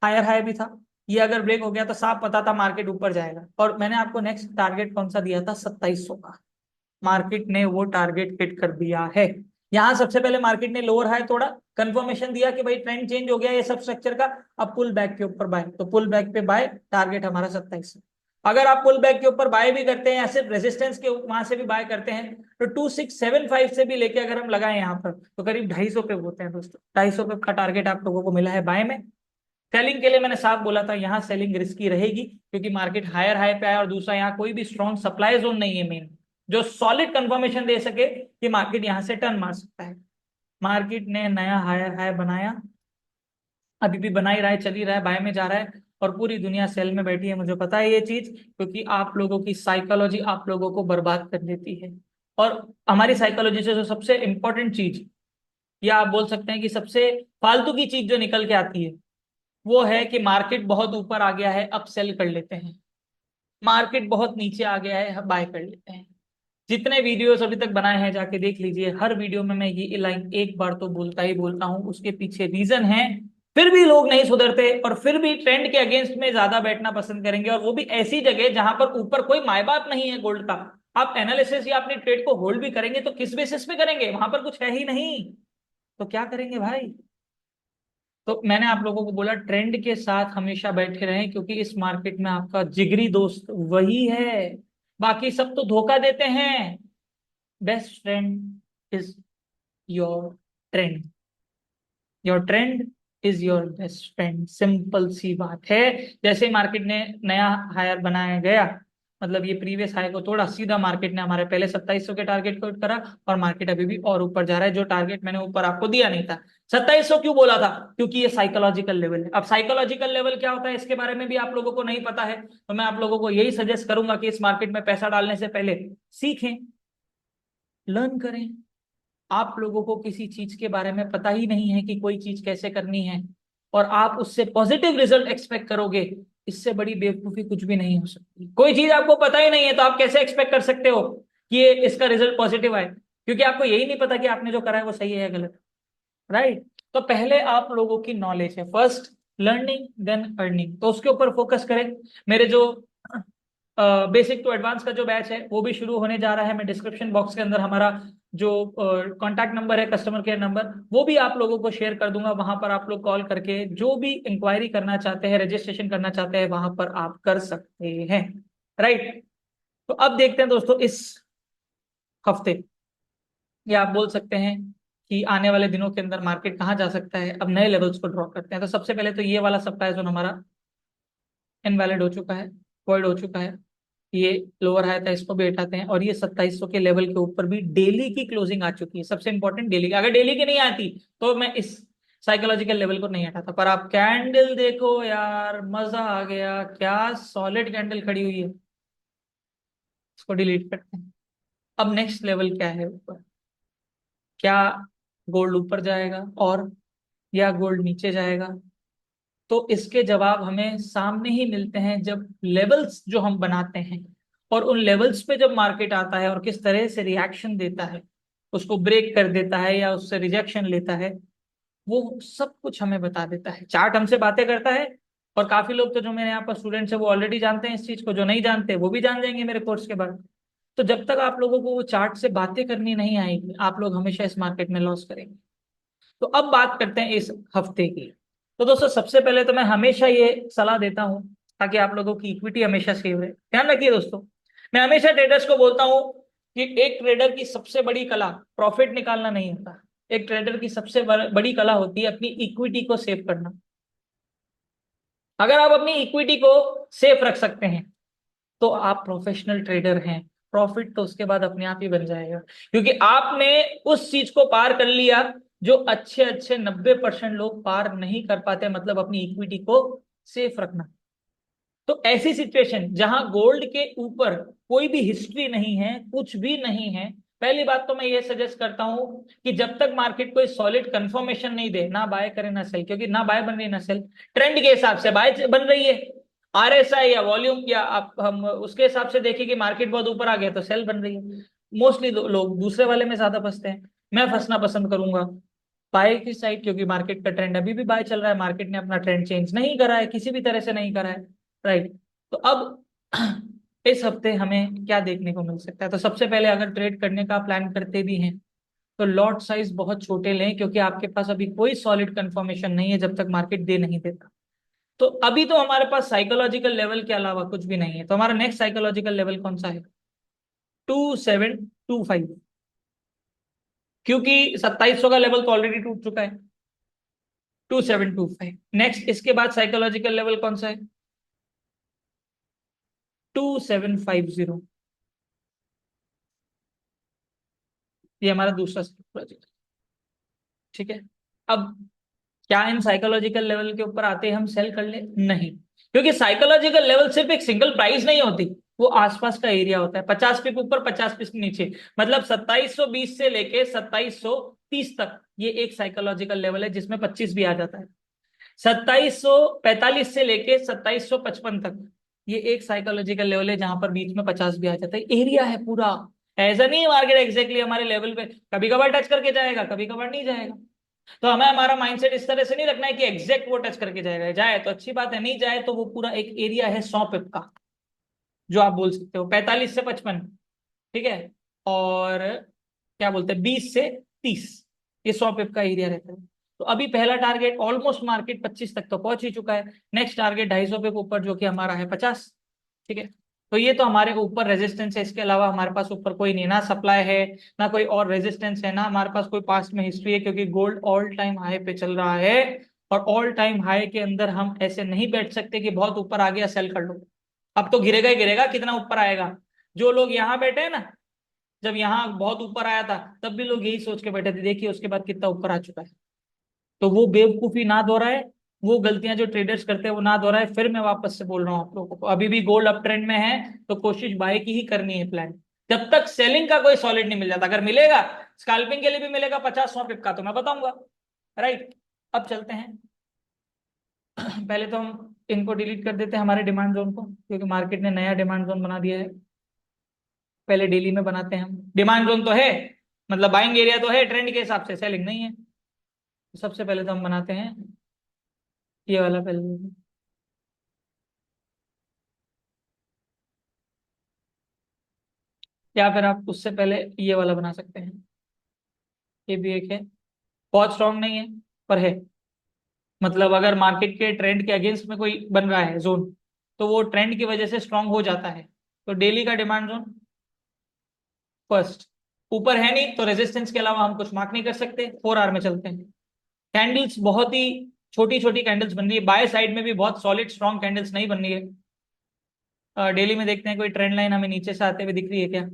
हायर हाई भी था। ये अगर ब्रेक हो गया तो साफ पता था मार्केट ऊपर जाएगा, और मैंने आपको नेक्स्ट टारगेट कौन सा दिया था, 2700 का। मार्केट ने वो टारगेट हिट कर दिया है। यहां सबसे पहले मार्केट ने लोअर हाई तोड़ा, कंफर्मेशन दिया कि भाई ट्रेंड चेंज हो गया ये सब स्ट्रक्चर का, अब पुल बैक के ऊपर बाय, तो पुल बैक पे बाय, टारगेट हमारा 27। अगर आप पुल बैक के ऊपर बाय भी करते हैं या सिर्फ रेजिस्टेंस के वहां से भी बाय करते हैं, तो 2675 से भी लेके अगर हम लगाए यहाँ पर तो करीब 250 पे होते हैं दोस्तों। 250 पे का टारगेट आप लोगों को मिला है बाय में। सेलिंग के लिए मैंने साफ बोला था यहाँ सेलिंग रिस्की रहेगी, क्योंकि मार्केट हायर हाई पे आया, और दूसरा यहाँ कोई भी स्ट्रॉन्ग सप्लाई जोन नहीं है मेन, जो सॉलिड कंफर्मेशन दे सके कि मार्केट यहाँ से टर्न मार सकता है। मार्केट ने नया हायर हाई बनाया, अभी भी बना ही रहा है, चल ही रहा है, बाय में जा रहा है, और पूरी दुनिया सेल में बैठी है। मुझे पता है ये चीज, क्योंकि आप लोगों की साइकोलॉजी आप लोगों को बर्बाद कर देती है। और हमारी साइकोलॉजी से जो सबसे इंपॉर्टेंट चीज, या आप बोल सकते हैं कि सबसे फालतू की चीज जो निकल के आती है, वो है कि मार्केट बहुत ऊपर आ गया है अब सेल कर लेते हैं, मार्केट बहुत नीचे आ गया है अब बाय कर लेते हैं। जितने वीडियोस अभी तक बनाए हैं जाके देख लीजिए, हर वीडियो में मैं ये लाइन एक बार तो बोलता ही बोलता हूँ, उसके पीछे रीजन है। फिर भी लोग नहीं सुधरते, और फिर भी ट्रेंड के अगेंस्ट में ज्यादा बैठना पसंद करेंगे, और वो भी ऐसी जगह जहां पर ऊपर कोई माय बाप नहीं है गोल्ड का। आप एनालिसिस या अपने ट्रेड को होल्ड भी करेंगे तो किस बेसिस पे करेंगे, वहां पर कुछ है ही नहीं, तो क्या करेंगे भाई। तो मैंने आप लोगों को बोला ट्रेंड के साथ हमेशा बैठे रहें, क्योंकि इस मार्केट में आपका जिगरी दोस्त वही है, बाकी सब तो धोखा देते हैं। Best friend is your trend, your trend is your best friend, simple सी बात है। जैसे मार्केट ने नया हायर बनाया गया, मतलब ये प्रीवियस हाई को तोड़ा, सीधा मार्केट ने हमारे पहले 2700 के टारगेट को हिट करा, और मार्केट अभी भी और ऊपर जा रहा है, जो टारगेट मैंने ऊपर आपको दिया नहीं था। 2700 क्यों बोला था? क्योंकि ये साइकोलॉजिकल लेवल है। अब साइकोलॉजिकल लेवल क्या होता है इसके बारे में भी आप लोगों को नहीं पता है, तो मैं आप लोगों को यही सजेस्ट करूंगा कि इस मार्केट में पैसा डालने से पहले सीखें, लर्न करें। आप लोगों को किसी चीज के बारे में पता ही नहीं है कि कोई चीज कैसे करनी है, और आप उससे पॉजिटिव रिजल्ट एक्सपेक्ट करोगे, इससे बड़ी बेवकूफी कुछ भी नहीं हो सकती। कोई चीज आपको पता ही नहीं है तो आप कैसे एक्सपेक्ट कर सकते हो कि ये इसका रिजल्ट पॉजिटिव आए, क्योंकि आपको यही नहीं पता कि आपने जो करा है वो सही है या गलत, राइट। तो पहले आप लोगों की नॉलेज है, फर्स्ट लर्निंग देन अर्निंग, तो उसके ऊपर फोकस करें। मेरे जो बेसिक टू एडवांस का जो बैच है वो भी शुरू होने जा रहा है। मैं डिस्क्रिप्शन बॉक्स के अंदर हमारा जो कांटेक्ट नंबर है, कस्टमर केयर नंबर, वो भी आप लोगों को शेयर कर दूंगा। वहां पर आप लोग कॉल करके जो भी इंक्वायरी करना चाहते हैं, रजिस्ट्रेशन करना चाहते हैं, वहां पर आप कर सकते हैं। राइट। तो अब देखते हैं दोस्तों इस हफ्ते, या आप बोल सकते हैं कि आने वाले दिनों के अंदर मार्केट कहाँ जा सकता है। अब नए लेवल्स को ड्रॉ करते हैं। तो सबसे पहले तो ये वाला सप्लाई जोन हमारा इनवैलिड हो चुका है, वॉइड हो चुका है। ये लोअर हाई था, इसको भी हटाते हैं। और ये 2700 के लेवल के ऊपर भी डेली की क्लोजिंग आ चुकी है। सबसे इंपॉर्टेंट डेली की, अगर डेली की नहीं आती तो मैं इस साइकोलॉजिकल लेवल को नहीं हटाता। पर आप कैंडल देखो यार, मजा आ गया, क्या सॉलिड कैंडल खड़ी हुई है। इसको डिलीट करते हैं। अब नेक्स्ट लेवल क्या है ऊपर, क्या गोल्ड ऊपर जाएगा और या गोल्ड नीचे जाएगा? तो इसके जवाब हमें सामने ही मिलते हैं जब लेवल्स जो हम बनाते हैं और उन लेवल्स पे जब मार्केट आता है और किस तरह से रिएक्शन देता है, उसको ब्रेक कर देता है या उससे रिजेक्शन लेता है, वो सब कुछ हमें बता देता है। चार्ट हमसे बातें करता है। और काफी लोग तो जो मेरे यहाँ पर स्टूडेंट्स है वो ऑलरेडी जानते हैं इस चीज को, जो नहीं जानते वो भी जान जाएंगे मेरे कोर्स के बाद। तो जब तक आप लोगों को वो चार्ट से बातें करनी नहीं आएगी, आप लोग हमेशा इस मार्केट में लॉस करेंगे। तो अब बात करते हैं इस हफ्ते की। तो दोस्तों सबसे पहले तो मैं हमेशा ये सलाह देता हूं ताकि आप लोगों की इक्विटी हमेशा सेव रहे। ध्यान रखिए दोस्तों, मैं हमेशा ट्रेडर्स को बोलता हूं कि एक ट्रेडर की सबसे बड़ी कला प्रॉफिट निकालना नहीं होता। एक ट्रेडर की सबसे बड़ी कला होती है अपनी इक्विटी को सेव करना। अगर आप अपनी इक्विटी को सेफ रख सकते हैं तो आप प्रोफेशनल ट्रेडर हैं। प्रॉफिट तो उसके बाद अपने आप ही बन जाएगा, क्योंकि आपने उस चीज को पार कर लिया जो अच्छे अच्छे 90% लोग पार नहीं कर पाते, मतलब अपनी इक्विटी को सेफ रखना। तो ऐसी सिचुएशन जहां गोल्ड के ऊपर कोई भी हिस्ट्री नहीं है, कुछ भी नहीं है, पहली बात तो मैं ये सजेस्ट करता हूं कि जब तक मार्केट कोई सॉलिड कंफर्मेशन नहीं दे, ना बाय करे ना सेल। क्योंकि ना बाय बन रही ना सेल, ट्रेंड के हिसाब से बाय बन रही है। आरएसआई या वॉल्यूम या आप हम उसके हिसाब से देखें कि मार्केट बहुत ऊपर आ गया तो सेल बन रही है। मोस्टली लोग दूसरे वाले में ज्यादा फंसते हैं। मैं फंसना पसंद करूंगा बाय की साइड, क्योंकि मार्केट का ट्रेंड अभी भी बाय चल रहा है। मार्केट ने अपना ट्रेंड चेंज नहीं करा है, किसी भी तरह से नहीं करा है। राइट। तो अब इस हफ्ते हमें क्या देखने को मिल सकता है? तो सबसे पहले अगर ट्रेड करने का प्लान करते भी हैं तो लॉट साइज बहुत छोटे लें, क्योंकि आपके पास अभी कोई सॉलिड कंफर्मेशन नहीं है जब तक मार्केट दे नहीं देता। तो अभी तो हमारे पास साइकोलॉजिकल लेवल के अलावा कुछ भी नहीं है। तो हमारा नेक्स्ट साइकोलॉजिकल लेवल कौन सा है? 2725, क्योंकि 2700 का लेवल तो ऑलरेडी टूट चुका है। 2725 नेक्स्ट, इसके बाद साइकोलॉजिकल लेवल कौन सा है? 2750। ये हमारा दूसरा साइकोलॉजिकल। ठीक है। अब क्या इन साइकोलॉजिकल लेवल के ऊपर आते हैं हम सेल कर ले? नहीं, क्योंकि साइकोलॉजिकल लेवल सिर्फ एक सिंगल प्राइस नहीं होती, वो आसपास का एरिया होता है। 50 पिप ऊपर 50 पिप नीचे, मतलब 2720 से लेके 2730 तक ये एक साइकोलॉजिकल लेवल है जिसमें 25 भी आ जाता है। 2745 से लेके 2755 तक ये एक साइकोलॉजिकल लेवल है जहां पर बीच में 50 भी आ जाता है। एरिया है पूरा। ऐसा नहीं है मार्केट एग्जैक्टली हमारे लेवल पे कभी कभार टच करके जाएगा, कभी कभार नहीं जाएगा। तो हमें हमारा माइंडसेट इस तरह से नहीं रखना है कि एग्जैक्ट वो टच करके जाएगा। जाए तो अच्छी बात है, नहीं जाए तो वो पूरा एक एरिया है 100 पिप का, जो आप बोल सकते हो 45 से 55। ठीक है। और क्या बोलते हैं 20 से 30, ये 100 पिप का एरिया रहता है। तो अभी पहला टारगेट ऑलमोस्ट मार्केट 25 तक तो पहुंच ही चुका है। नेक्स्ट टारगेट 250 पिप ऊपर जो कि हमारा है 50। ठीक है। तो ये तो हमारे ऊपर रेजिस्टेंस है, इसके अलावा हमारे पास ऊपर कोई नहीं, ना सप्लाई है ना कोई और रेजिस्टेंस है, ना हमारे पास कोई पास्ट में हिस्ट्री है, क्योंकि गोल्ड ऑल टाइम हाई पे चल रहा है। और ऑल टाइम हाई के अंदर हम ऐसे नहीं बैठ सकते कि बहुत ऊपर आ गया सेल कर लो। अब तो गिरेगा ही गिरेगा, कितना ऊपर आएगा। जो लोग यहाँ बैठे हैं ना, जब यहाँ बहुत ऊपर आया था तब भी लोग यही सोच के बैठे थे, देखिए उसके बाद कितना ऊपर आ चुका है। तो वो बेवकूफी ना दोहराए, वो गलतियां जो ट्रेडर्स करते हैं वो ना दोहराए। फिर मैं वापस से बोल रहा हूँ आप लोगों को, अभी भी गोल्ड अप ट्रेंड में है तो कोशिश बाय की ही करनी है प्लान, जब तक सेलिंग का कोई सॉलिड नहीं मिल जाता। अगर मिलेगा, स्कैल्पिंग के लिए भी मिलेगा 50-100 पिप का, तो मैं बताऊंगा। राइट। अब चलते हैं। पहले तो हम इनको डिलीट कर देते हैं हमारे डिमांड जोन को, क्योंकि मार्केट ने नया डिमांड जोन बना दिया है। पहले डेली में बनाते हैं हम। डिमांड जोन तो है, मतलब बाइंग एरिया तो है ट्रेंड के हिसाब से, सेलिंग नहीं है। सबसे पहले तो हम बनाते हैं ये वाला पहले, या फिर आप उससे पहले ये वाला बना सकते हैं। ये भी एक है, बहुत स्ट्रांग नहीं है पर है। मतलब अगर मार्केट के ट्रेंड के अगेंस्ट में कोई बन रहा है जोन, तो वो ट्रेंड की वजह से स्ट्रांग हो जाता है। तो डेली का डिमांड जोन फर्स्ट, ऊपर है नहीं तो रेजिस्टेंस के अलावा हम कुछ मार्क नहीं कर सकते। 4 आवर में चलते हैं। कैंडल्स बहुत ही छोटी छोटी कैंडल्स बन रही है, बाय साइड में भी बहुत सॉलिड स्ट्रांग कैंडल्स नहीं बन रही है। डेली में देखते हैं कोई ट्रेंड लाइन हमें नीचे से आते हुए दिख रही है क्या।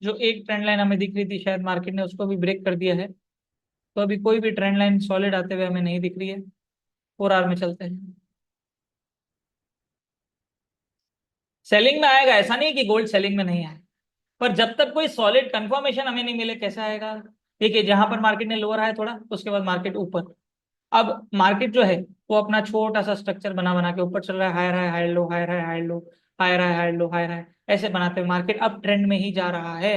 जो एक ट्रेंड लाइन हमें दिख रही थी, शायद मार्केट ने उसको भी ब्रेक कर दिया है। तो अभी कोई भी ट्रेंड लाइन सॉलिड आते हुए हमें नहीं दिख रही है। 4 आवर में चलते हैं। सेलिंग में आएगा, ऐसा नहीं कि गोल्ड सेलिंग में नहीं आए, पर जब तक कोई सॉलिड कंफर्मेशन हमें नहीं मिले कैसे आएगा। देखिए जहां पर मार्केट ने लोअर आया थोड़ा, उसके बाद मार्केट ऊपर। अब मार्केट जो है वो अपना छोटा सा स्ट्रक्चर बना बना के ऊपर चल रहा है, higher high higher low, higher high higher low, higher high higher low, higher high, ऐसे बनाते हुए मार्केट अब ट्रेंड में ही जा रहा है।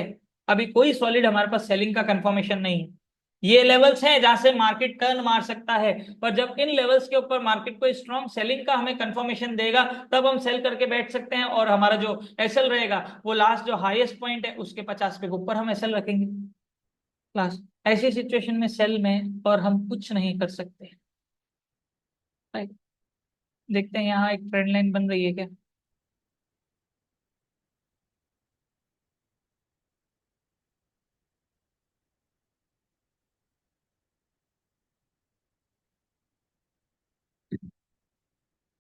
अभी कोई सॉलिड हमारे पास सेलिंग का कंफर्मेशन नहीं है। ये लेवल्स हैं जहां से मार्केट टर्न मार सकता है, पर जब इन लेवल्स के ऊपर मार्केट को स्ट्रॉन्ग सेलिंग का हमें कंफर्मेशन देगा, तब हम सेल करके बैठ सकते हैं। और हमारा जो एसएल रहेगा वो लास्ट जो हाईएस्ट पॉइंट है उसके 50 पे ऊपर हम एसएल रखेंगे लास्ट। ऐसी सिचुएशन में सेल में और हम कुछ नहीं कर सकते। राइट। देखते हैं यहाँ एक ट्रेंड लाइन बन रही है क्या।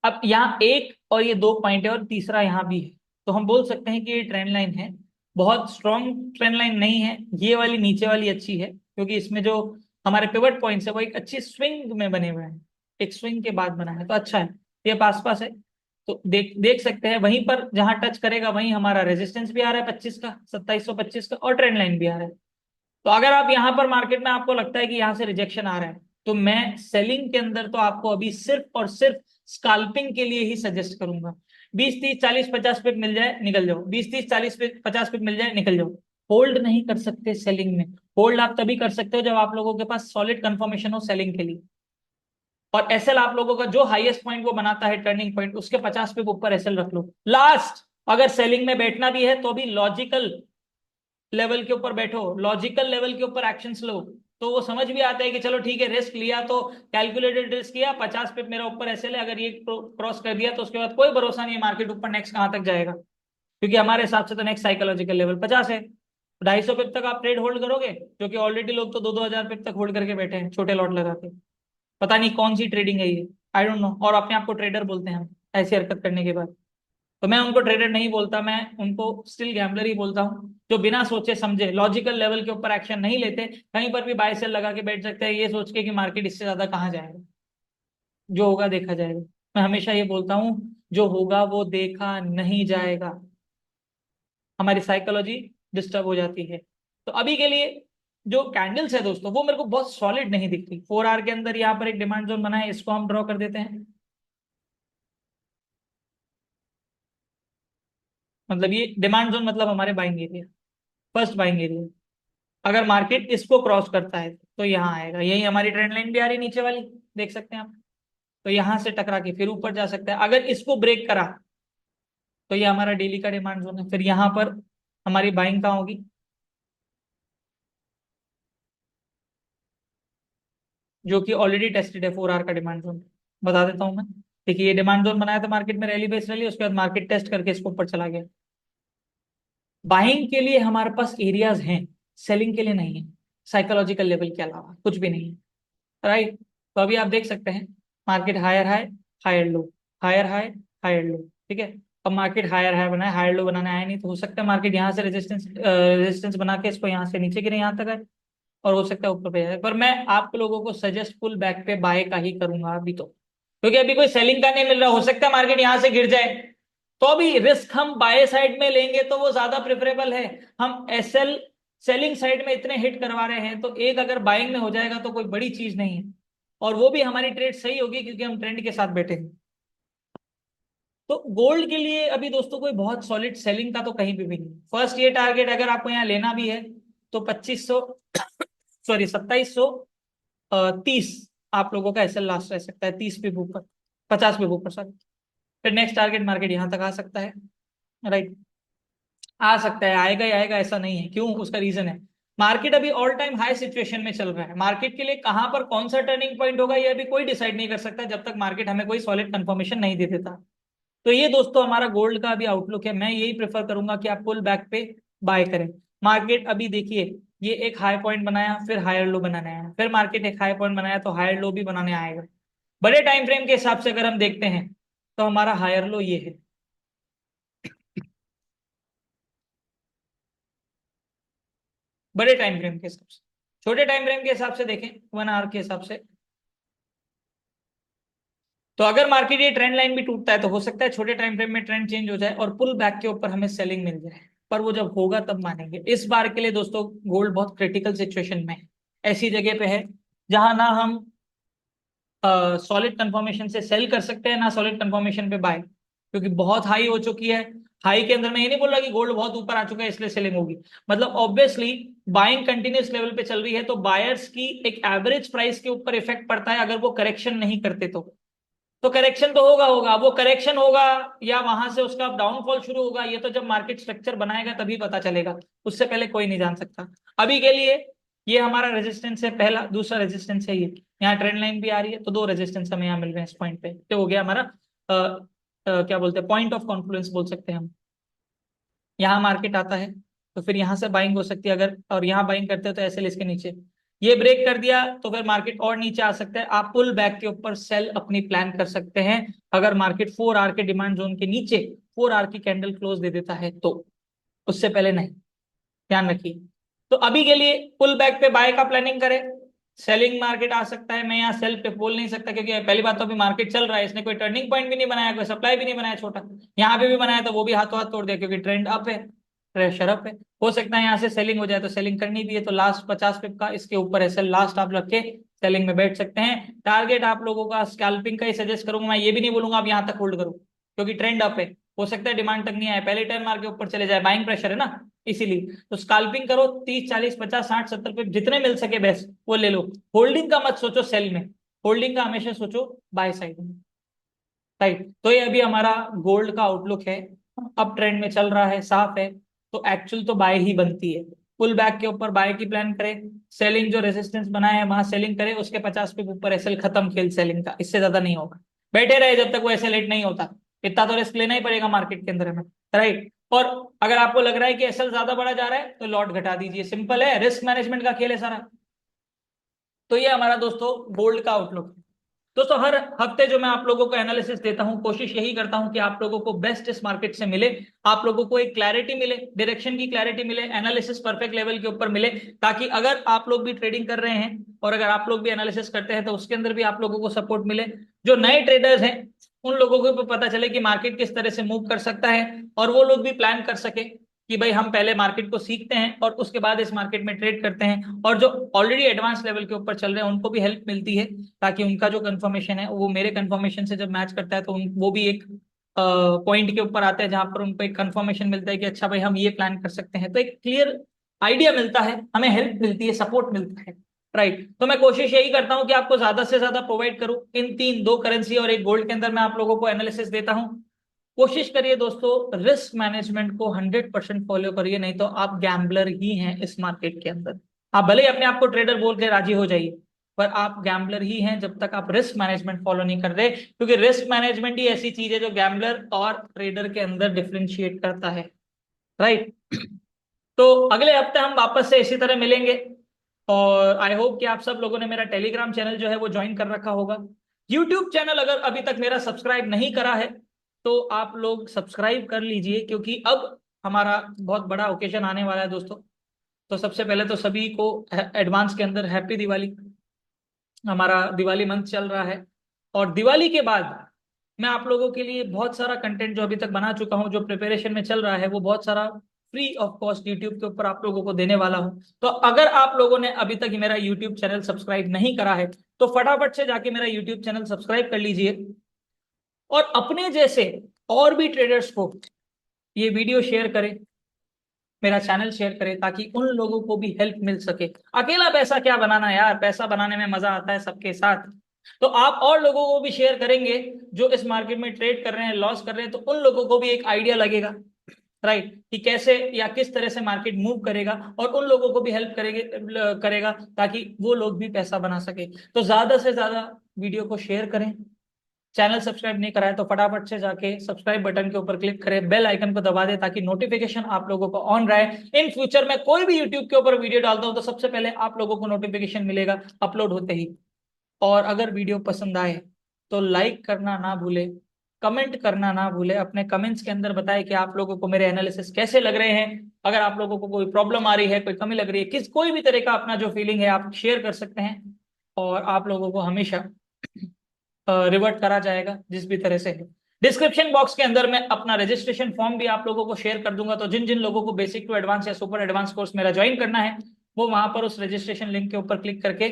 अब यहाँ एक और ये 2 पॉइंट है और तीसरा यहाँ भी है, तो हम बोल सकते हैं कि ये ट्रेंड लाइन है। बहुत स्ट्रॉन्ग ट्रेंड लाइन नहीं है ये वाली, नीचे वाली अच्छी है क्योंकि इसमें जो हमारे पिवट पॉइंट्स है वो एक अच्छी स्विंग में बने हुए हैं। एक स्विंग के बाद बना है तो अच्छा है। ये पास पास है, तो देख देख सकते हैं वहीं पर जहां टच करेगा वहीं हमारा रेजिस्टेंस भी आ रहा है 25 का, 2725 का, और ट्रेंड लाइन भी आ रहा है। तो अगर आप यहाँ पर मार्केट में आपको लगता है कि यहाँ से रिजेक्शन आ रहा है, तो मैं सेलिंग के अंदर तो आपको अभी सिर्फ और सिर्फ स्काल्पिंग के लिए ही सजेस्ट करूंगा। 20 30 40 50 पिप मिल जाए निकल जाओ, 20 30 40 50 पिप मिल जाए निकल जाओ। होल्ड नहीं कर सकते सेलिंग में। होल्ड आप तभी कर सकते हो जब आप लोगों के पास सॉलिड कंफर्मेशन हो सेलिंग के लिए। और एसएल आप लोगों का जो हाईएस्ट पॉइंट वो बनाता है टर्निंग पॉइंट, उसके 50 पिप ऊपर एसएल रख लो लास्ट। अगर सेलिंग में बैठना भी है तो भी लॉजिकल लेवल के ऊपर बैठो, लॉजिकल लेवल के ऊपर एक्शंस लो। तो वो समझ भी आता है कि चलो ठीक है, रिस्क लिया तो कैलकुलेटेड रिस्क किया, 50 पिप मेरा ऊपर ऐसे ले, अगर ये क्रॉस कर दिया तो उसके बाद कोई भरोसा नहीं है मार्केट ऊपर नेक्स्ट कहां तक जाएगा, क्योंकि हमारे हिसाब से तो नेक्स्ट साइकोलॉजिकल लेवल 50 है। 250 पिप तक आप ट्रेड होल्ड करोगे, क्योंकि ऑलरेडी लोग तो 2-2 हजार पिप तक होल्ड करके बैठे हैं छोटे लॉट लगा के। पता नहीं कौन सी ट्रेडिंग है ये, आई डोंट नो, और अपने आप को ट्रेडर बोलते हैं हम ऐसी हरकत करने के बाद। तो मैं उनको ट्रेडर नहीं बोलता, मैं उनको स्टिल गैम्बलर ही बोलता हूँ, जो बिना सोचे समझे लॉजिकल लेवल के ऊपर एक्शन नहीं लेते, कहीं पर भी बाय सेल लगा के बैठ सकते हैं ये सोच के कि मार्केट इससे ज्यादा कहाँ जाएगा, जो होगा देखा जाएगा। मैं हमेशा ये बोलता हूँ, जो होगा वो देखा नहीं जाएगा। हमारी साइकोलॉजी डिस्टर्ब हो जाती है। तो अभी के लिए जो कैंडल्स है दोस्तों वो मेरे को बहुत सॉलिड नहीं दिखती। 4 आवर के अंदर यहाँ पर एक डिमांड जोन बना है, इसको हम ड्रॉ कर देते हैं। मतलब ये डिमांड जोन मतलब हमारे buying area, first buying area. अगर मार्केट इसको क्रॉस करता है तो यहाँ आएगा, यही हमारी ट्रेंड लाइन भी आ रही है नीचे वाली, देख सकते हैं आप। तो यहाँ से टकरा के फिर ऊपर जा सकता है। अगर इसको ब्रेक करा तो ये हमारा डेली का डिमांड जोन है, फिर यहाँ पर हमारी बाइंग कहाँ होगी, जो कि ऑलरेडी टेस्टेड है 4 आवर का डिमांड जोन। बता देता हूँ मैं। देखिए ये डिमांड जोन बनाया था मार्केट में, रैली बेस रैली, उसके बाद मार्केट टेस्ट करके इसको ऊपर चला गया। बाइंग के लिए हमारे पास एरियाज हैं, सेलिंग के लिए नहीं है। साइकोलॉजिकल लेवल के अलावा कुछ भी नहीं है। राइट। तो अभी आप देख सकते हैं market higher high, higher low, higher high, higher low. ठीक है। अब मार्केट हायर हाई बनाए, हायर लो बनाने आया नहीं, तो हो सकता है मार्केट यहाँ से रेजिस्टेंस बना के इसको यहाँ से नीचे गिरे यहाँ तक आए, और हो सकता है ऊपर पे जाए। पर मैं आप लोगों को सजेस्ट पुल बैक पे बाय का ही करूंगा अभी तो, क्योंकि अभी कोई सेलिंग का नहीं मिल रहा। हो सकता है मार्केट यहाँ से गिर जाए, तो अभी रिस्क हम बाय साइड में लेंगे तो वो ज्यादा प्रेफरेबल है। हम एसएल सेलिंग साइड में इतने हिट करवा रहे हैं, तो एक अगर बाइंग में हो जाएगा तो कोई बड़ी चीज नहीं है, और वो भी हमारी ट्रेड सही होगी क्योंकि हम ट्रेंड के साथ बैठे हैं। तो गोल्ड के लिए अभी दोस्तों कोई बहुत सॉलिड सेलिंग का तो कहीं भी नहीं। फर्स्ट ये टारगेट अगर आपको यहाँ लेना भी है तो 2500 सॉरी 2730 आप लोगों का एसएल लास्ट रह सकता है, 30 पे ऊपर, 50 पे ऊपर सॉरी। फिर नेक्स्ट टारगेट मार्केट यहाँ तक आ सकता है, राइट, आ सकता है, आएगा ही आएगा ऐसा नहीं है। क्यों? उसका रीजन है मार्केट अभी ऑल टाइम हाई सिचुएशन में चल रहा है। मार्केट के लिए कहां पर कौन सा टर्निंग पॉइंट होगा ये अभी कोई डिसाइड नहीं कर सकता जब तक मार्केट हमें कोई सॉलिड कंफर्मेशन नहीं दे देता। तो ये दोस्तों हमारा गोल्ड का अभी आउटलुक है। मैं यही प्रेफर करूंगा कि आप पुल बैक पे बाय करें। मार्केट अभी देखिए ये एक हाई पॉइंट बनाया, फिर हायर लो बनाने आया, फिर मार्केट एक हाई पॉइंट बनाया तो हायर लो भी बनाने आएगा। बड़े टाइम फ्रेम के हिसाब से अगर हम देखते हैं तो हमारा हायर लो ये है, बड़े टाइम फ्रेम के हिसाब से। छोटे टाइम फ्रेम के हिसाब से देखें, 1 आवर के हिसाब से, तो अगर मार्केट ये ट्रेंड लाइन भी टूटता है तो हो सकता है छोटे टाइम फ्रेम में ट्रेंड चेंज हो जाए और पुल बैक के ऊपर हमें सेलिंग मिल जाए। पर वो जब होगा तब मानेंगे। इस बार के लिए दोस्तों गोल्ड बहुत क्रिटिकल सिचुएशन में है, ऐसी जगह पे है जहां ना हम सॉलिड कंफर्मेशन से सेल कर सकते हैं ना सॉलिड कंफर्मेशन पे बाय, क्योंकि बहुत हाई हो चुकी है। हाई के अंदर मैं ये नहीं बोल रहा कि गोल्ड बहुत ऊपर आ चुका है इसलिए सेलिंग होगी, मतलब ऑब्वियसली बाइंग कंटिन्यूस लेवल पे चल रही है तो बायर्स की एक एवरेज प्राइस के ऊपर इफेक्ट पड़ता है अगर वो करेक्शन नहीं करते तो करेक्शन तो होगा होगा, वो करेक्शन होगा या वहां से उसका डाउनफॉल शुरू होगा ये तो जब मार्केट स्ट्रक्चर बनाएगा तभी पता चलेगा, उससे पहले कोई नहीं जान सकता। अभी के लिए ये हमारा रेजिस्टेंस है पहला, दूसरा रेजिस्टेंस है ये, यहाँ ट्रेंड लाइन भी आ रही है तो दो रेजिस्टेंस हमें यहाँ मिल रहे हैं इस पॉइंट पे, तो हो गया हमारा क्या बोलते हैं पॉइंट ऑफ कॉन्फ्लुएंस बोल सकते हैं हम। यहाँ मार्केट आता है तो फिर यहाँ से बाइंग हो सकती है अगर, और यहाँ बाइंग करते हैं तो ऐसे इसके नीचे ये ब्रेक कर दिया तो फिर मार्केट और नीचे आ सकता है। आप पुल बैक के ऊपर सेल अपनी प्लान कर सकते हैं अगर मार्केट 4 आवर के डिमांड जोन के नीचे 4 आवर की कैंडल क्लोज दे देता है तो, उससे पहले नहीं, ध्यान रखिए। तो अभी के लिए पुल बैक पे बाय का प्लानिंग करें। सेलिंग मार्केट आ सकता है, मैं यहाँ सेल पे बोल नहीं सकता क्योंकि पहली बात तो अभी मार्केट चल रहा है, इसने कोई टर्निंग पॉइंट भी नहीं बनाया, कोई सप्लाई भी नहीं बनाया छोटा, यहाँ पे भी बनाया तो वो भी हाथों हाथ तोड़ दिया क्योंकि ट्रेंड अप है, प्रेशर अप है। हो सकता है यहाँ से सेलिंग हो जाए तो सेलिंग करनी भी है तो लास्ट 50 पिप का इसके ऊपर है लास्ट आप रख के सेलिंग में बैठ सकते हैं। टारगेट आप लोगों का स्कैल्पिंग का ही सजेस्ट करूंगा, मैं ये भी नहीं बोलूंगा आप यहाँ तक होल्ड करो क्योंकि ट्रेंड अप है, हो सकता है डिमांड तक नहीं आए, पहले टर्न मार के ऊपर चले जाए, बाइंग प्रेशर है ना, इसीलिए तो स्काल्पिंग करो 30 40 50 60 70 पे जितने मिल सके बेस्ट वो ले लो। होल्डिंग का मत सोचो सेल में, होल्डिंग का हमेशा सोचो बाय साइड में, राइट। तो ये अभी हमारा गोल्ड का आउटलुक है, अब ट्रेंड में चल रहा है, साफ है, तो एक्चुअल तो बाय ही बनती है। पुल बैक के ऊपर बाय की प्लान करें, सेलिंग जो रेजिस्टेंस बनाए है वहां सेलिंग करें, उसके 50 पे ऊपर एसएल खत्म, खेल सेलिंग का, इससे ज्यादा नहीं होगा। बैठे रहे जब तक वो एसएल हिट नहीं होता, इतना तो रिस्क लेना ही पड़ेगा मार्केट के अंदर हमें, राइट। और अगर आपको लग रहा है कि एसएल ज्यादा बढ़ा जा रहा है तो लॉट घटा दीजिए, सिंपल है, रिस्क मैनेजमेंट का खेल है सारा। तो ये हमारा दोस्तों गोल्ड का आउटलुक है। दोस्तों हर हफ्ते जो मैं आप लोगों को एनालिसिस देता हूं कोशिश यही करता हूं कि आप लोगों को बेस्ट इस मार्केट से मिले, आप लोगों को एक क्लैरिटी मिले, डायरेक्शन की क्लैरिटी मिले, एनालिसिस परफेक्ट लेवल के ऊपर मिले, ताकि अगर आप लोग भी ट्रेडिंग कर रहे हैं और अगर आप लोग भी एनालिसिस करते हैं तो उसके अंदर भी आप लोगों को सपोर्ट मिले। जो नए ट्रेडर्स हैं उन लोगों को भी पता चले कि मार्केट किस तरह से मूव कर सकता है और वो लोग भी प्लान कर सके कि भाई हम पहले मार्केट को सीखते हैं और उसके बाद इस मार्केट में ट्रेड करते हैं, और जो ऑलरेडी एडवांस लेवल के ऊपर चल रहे हैं उनको भी हेल्प मिलती है ताकि उनका जो कंफर्मेशन है वो मेरे कंफर्मेशन से जब मैच करता है तो वो भी एक पॉइंट के ऊपर आते हैं जहां पर उनको एक कंफर्मेशन मिलता है कि अच्छा भाई हम ये प्लान कर सकते हैं, तो एक क्लियर आइडिया मिलता है, हमें हेल्प मिलती है, सपोर्ट मिलता है, राइट। तो मैं कोशिश यही करता हूं कि आपको ज्यादा से ज्यादा प्रोवाइड करूं इन तीन, दो करेंसी और एक गोल्ड के अंदर मैं आप लोगों को एनालिसिस देता हूं। कोशिश करिए दोस्तों रिस्क मैनेजमेंट को 100% फॉलो करिए, नहीं तो आप गैम्बलर ही हैं इस मार्केट के अंदर। आप भले ही अपने आप को ट्रेडर बोल के राजी हो जाइए पर आप गैम्बलर ही हैं जब तक आप रिस्क मैनेजमेंट फॉलो नहीं कर रहे, क्योंकि रिस्क मैनेजमेंट ही ऐसी चीज है जो गैम्बलर और ट्रेडर के अंदर डिफरेंशिएट करता है, राइट। तो अगले हफ्ते हम वापस से इसी तरह मिलेंगे और आई होप कि आप सब लोगों ने मेरा टेलीग्राम चैनल जो है वो ज्वाइन कर रखा होगा। यूट्यूब चैनल अगर अभी तक मेरा सब्सक्राइब नहीं करा है तो आप लोग सब्सक्राइब कर लीजिए, क्योंकि अब हमारा बहुत बड़ा ओकेजन आने वाला है दोस्तों। तो सबसे पहले तो सभी को एडवांस के अंदर हैप्पी दिवाली। हमारा दिवाली मंथ चल रहा है और दिवाली के बाद मैं आप लोगों के लिए बहुत सारा कंटेंट जो अभी तक बना चुका हूं, जो प्रिपरेशन में चल रहा है, वो बहुत सारा फ्री ऑफ कॉस्ट यूट्यूब के ऊपर आप लोगों को देने वाला हूं। तो अगर आप लोगों ने अभी तक मेरा यूट्यूब चैनल सब्सक्राइब नहीं करा है तो फटाफट से जाके मेरा यूट्यूब चैनल सब्सक्राइब कर लीजिए और अपने जैसे और भी ट्रेडर्स को ये वीडियो शेयर करें, मेरा चैनल शेयर करें, ताकि उन लोगों को भी हेल्प मिल सके। अकेला पैसा क्या बनाना यार, पैसा बनाने में मजा आता है सबके साथ। तो आप और लोगों को भी शेयर करेंगे जो इस मार्केट में ट्रेड कर रहे हैं, लॉस कर रहे हैं, तो उन लोगों को भी एक आइडिया लगेगा, राइट, कि कैसे या किस तरह से मार्केट मूव करेगा, और उन लोगों को भी हेल्प करेगा ताकि वो लोग भी पैसा बना सके। तो ज्यादा से ज्यादा वीडियो को शेयर करें। चैनल सब्सक्राइब नहीं करा है तो फटाफट से जाके सब्सक्राइब बटन के ऊपर क्लिक करें, बेल आइकन को दबा दें ताकि नोटिफिकेशन आप लोगों को ऑन रहे। इन फ्यूचर में कोई भी यूट्यूब के ऊपर वीडियो डालता हूं तो सबसे पहले आप लोगों को नोटिफिकेशन मिलेगा अपलोड होते ही। और अगर वीडियो पसंद आए तो लाइक करना ना भूले, कमेंट करना ना भूले, अपने कमेंट्स के अंदर बताएं कि आप लोगों को मेरे एनालिसिस कैसे लग रहे हैं। अगर आप लोगों को कोई प्रॉब्लम आ रही है, कोई कमी लग रही है, कोई भी तरह का अपना जो फीलिंग है आप शेयर कर सकते हैं, और आप लोगों को हमेशा रिवर्ट करा जाएगा जिस भी तरह से है। डिस्क्रिप्शन बॉक्स के अंदर मैं अपना रजिस्ट्रेशन फॉर्म भी आप लोगों को शेयर कर दूंगा, तो जिन जिन लोगों को बेसिक टू एडवांस या सुपर एडवांस कोर्स मेरा ज्वाइन करना है, वो वहां पर उस रजिस्ट्रेशन लिंक के ऊपर क्लिक करके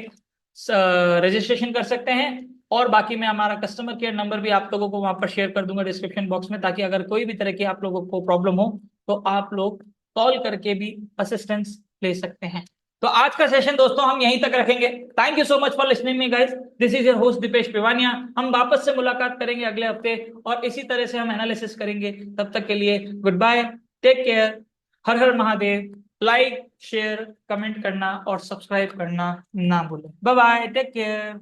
रजिस्ट्रेशन कर सकते हैं। और बाकी मैं हमारा कस्टमर केयर नंबर भी आप लोगों को वहां पर शेयर कर दूंगा डिस्क्रिप्शन बॉक्स में, ताकि अगर कोई भी तरह की आप लोगों को प्रॉब्लम हो तो आप लोग कॉल करके भी असिस्टेंस ले सकते हैं। तो आज का सेशन दोस्तों हम यहीं तक रखेंगे। Thank you so much for listening me guys. This is your host Deepesh Pivania. हम वापस से मुलाकात करेंगे अगले हफ्ते, और इसी तरह से हम एनालिसिस करेंगे। तब तक के लिए गुड बाय, टेक केयर, हर हर महादेव। लाइक शेयर कमेंट करना और सब्सक्राइब करना ना भूलें। Bye bye, take care.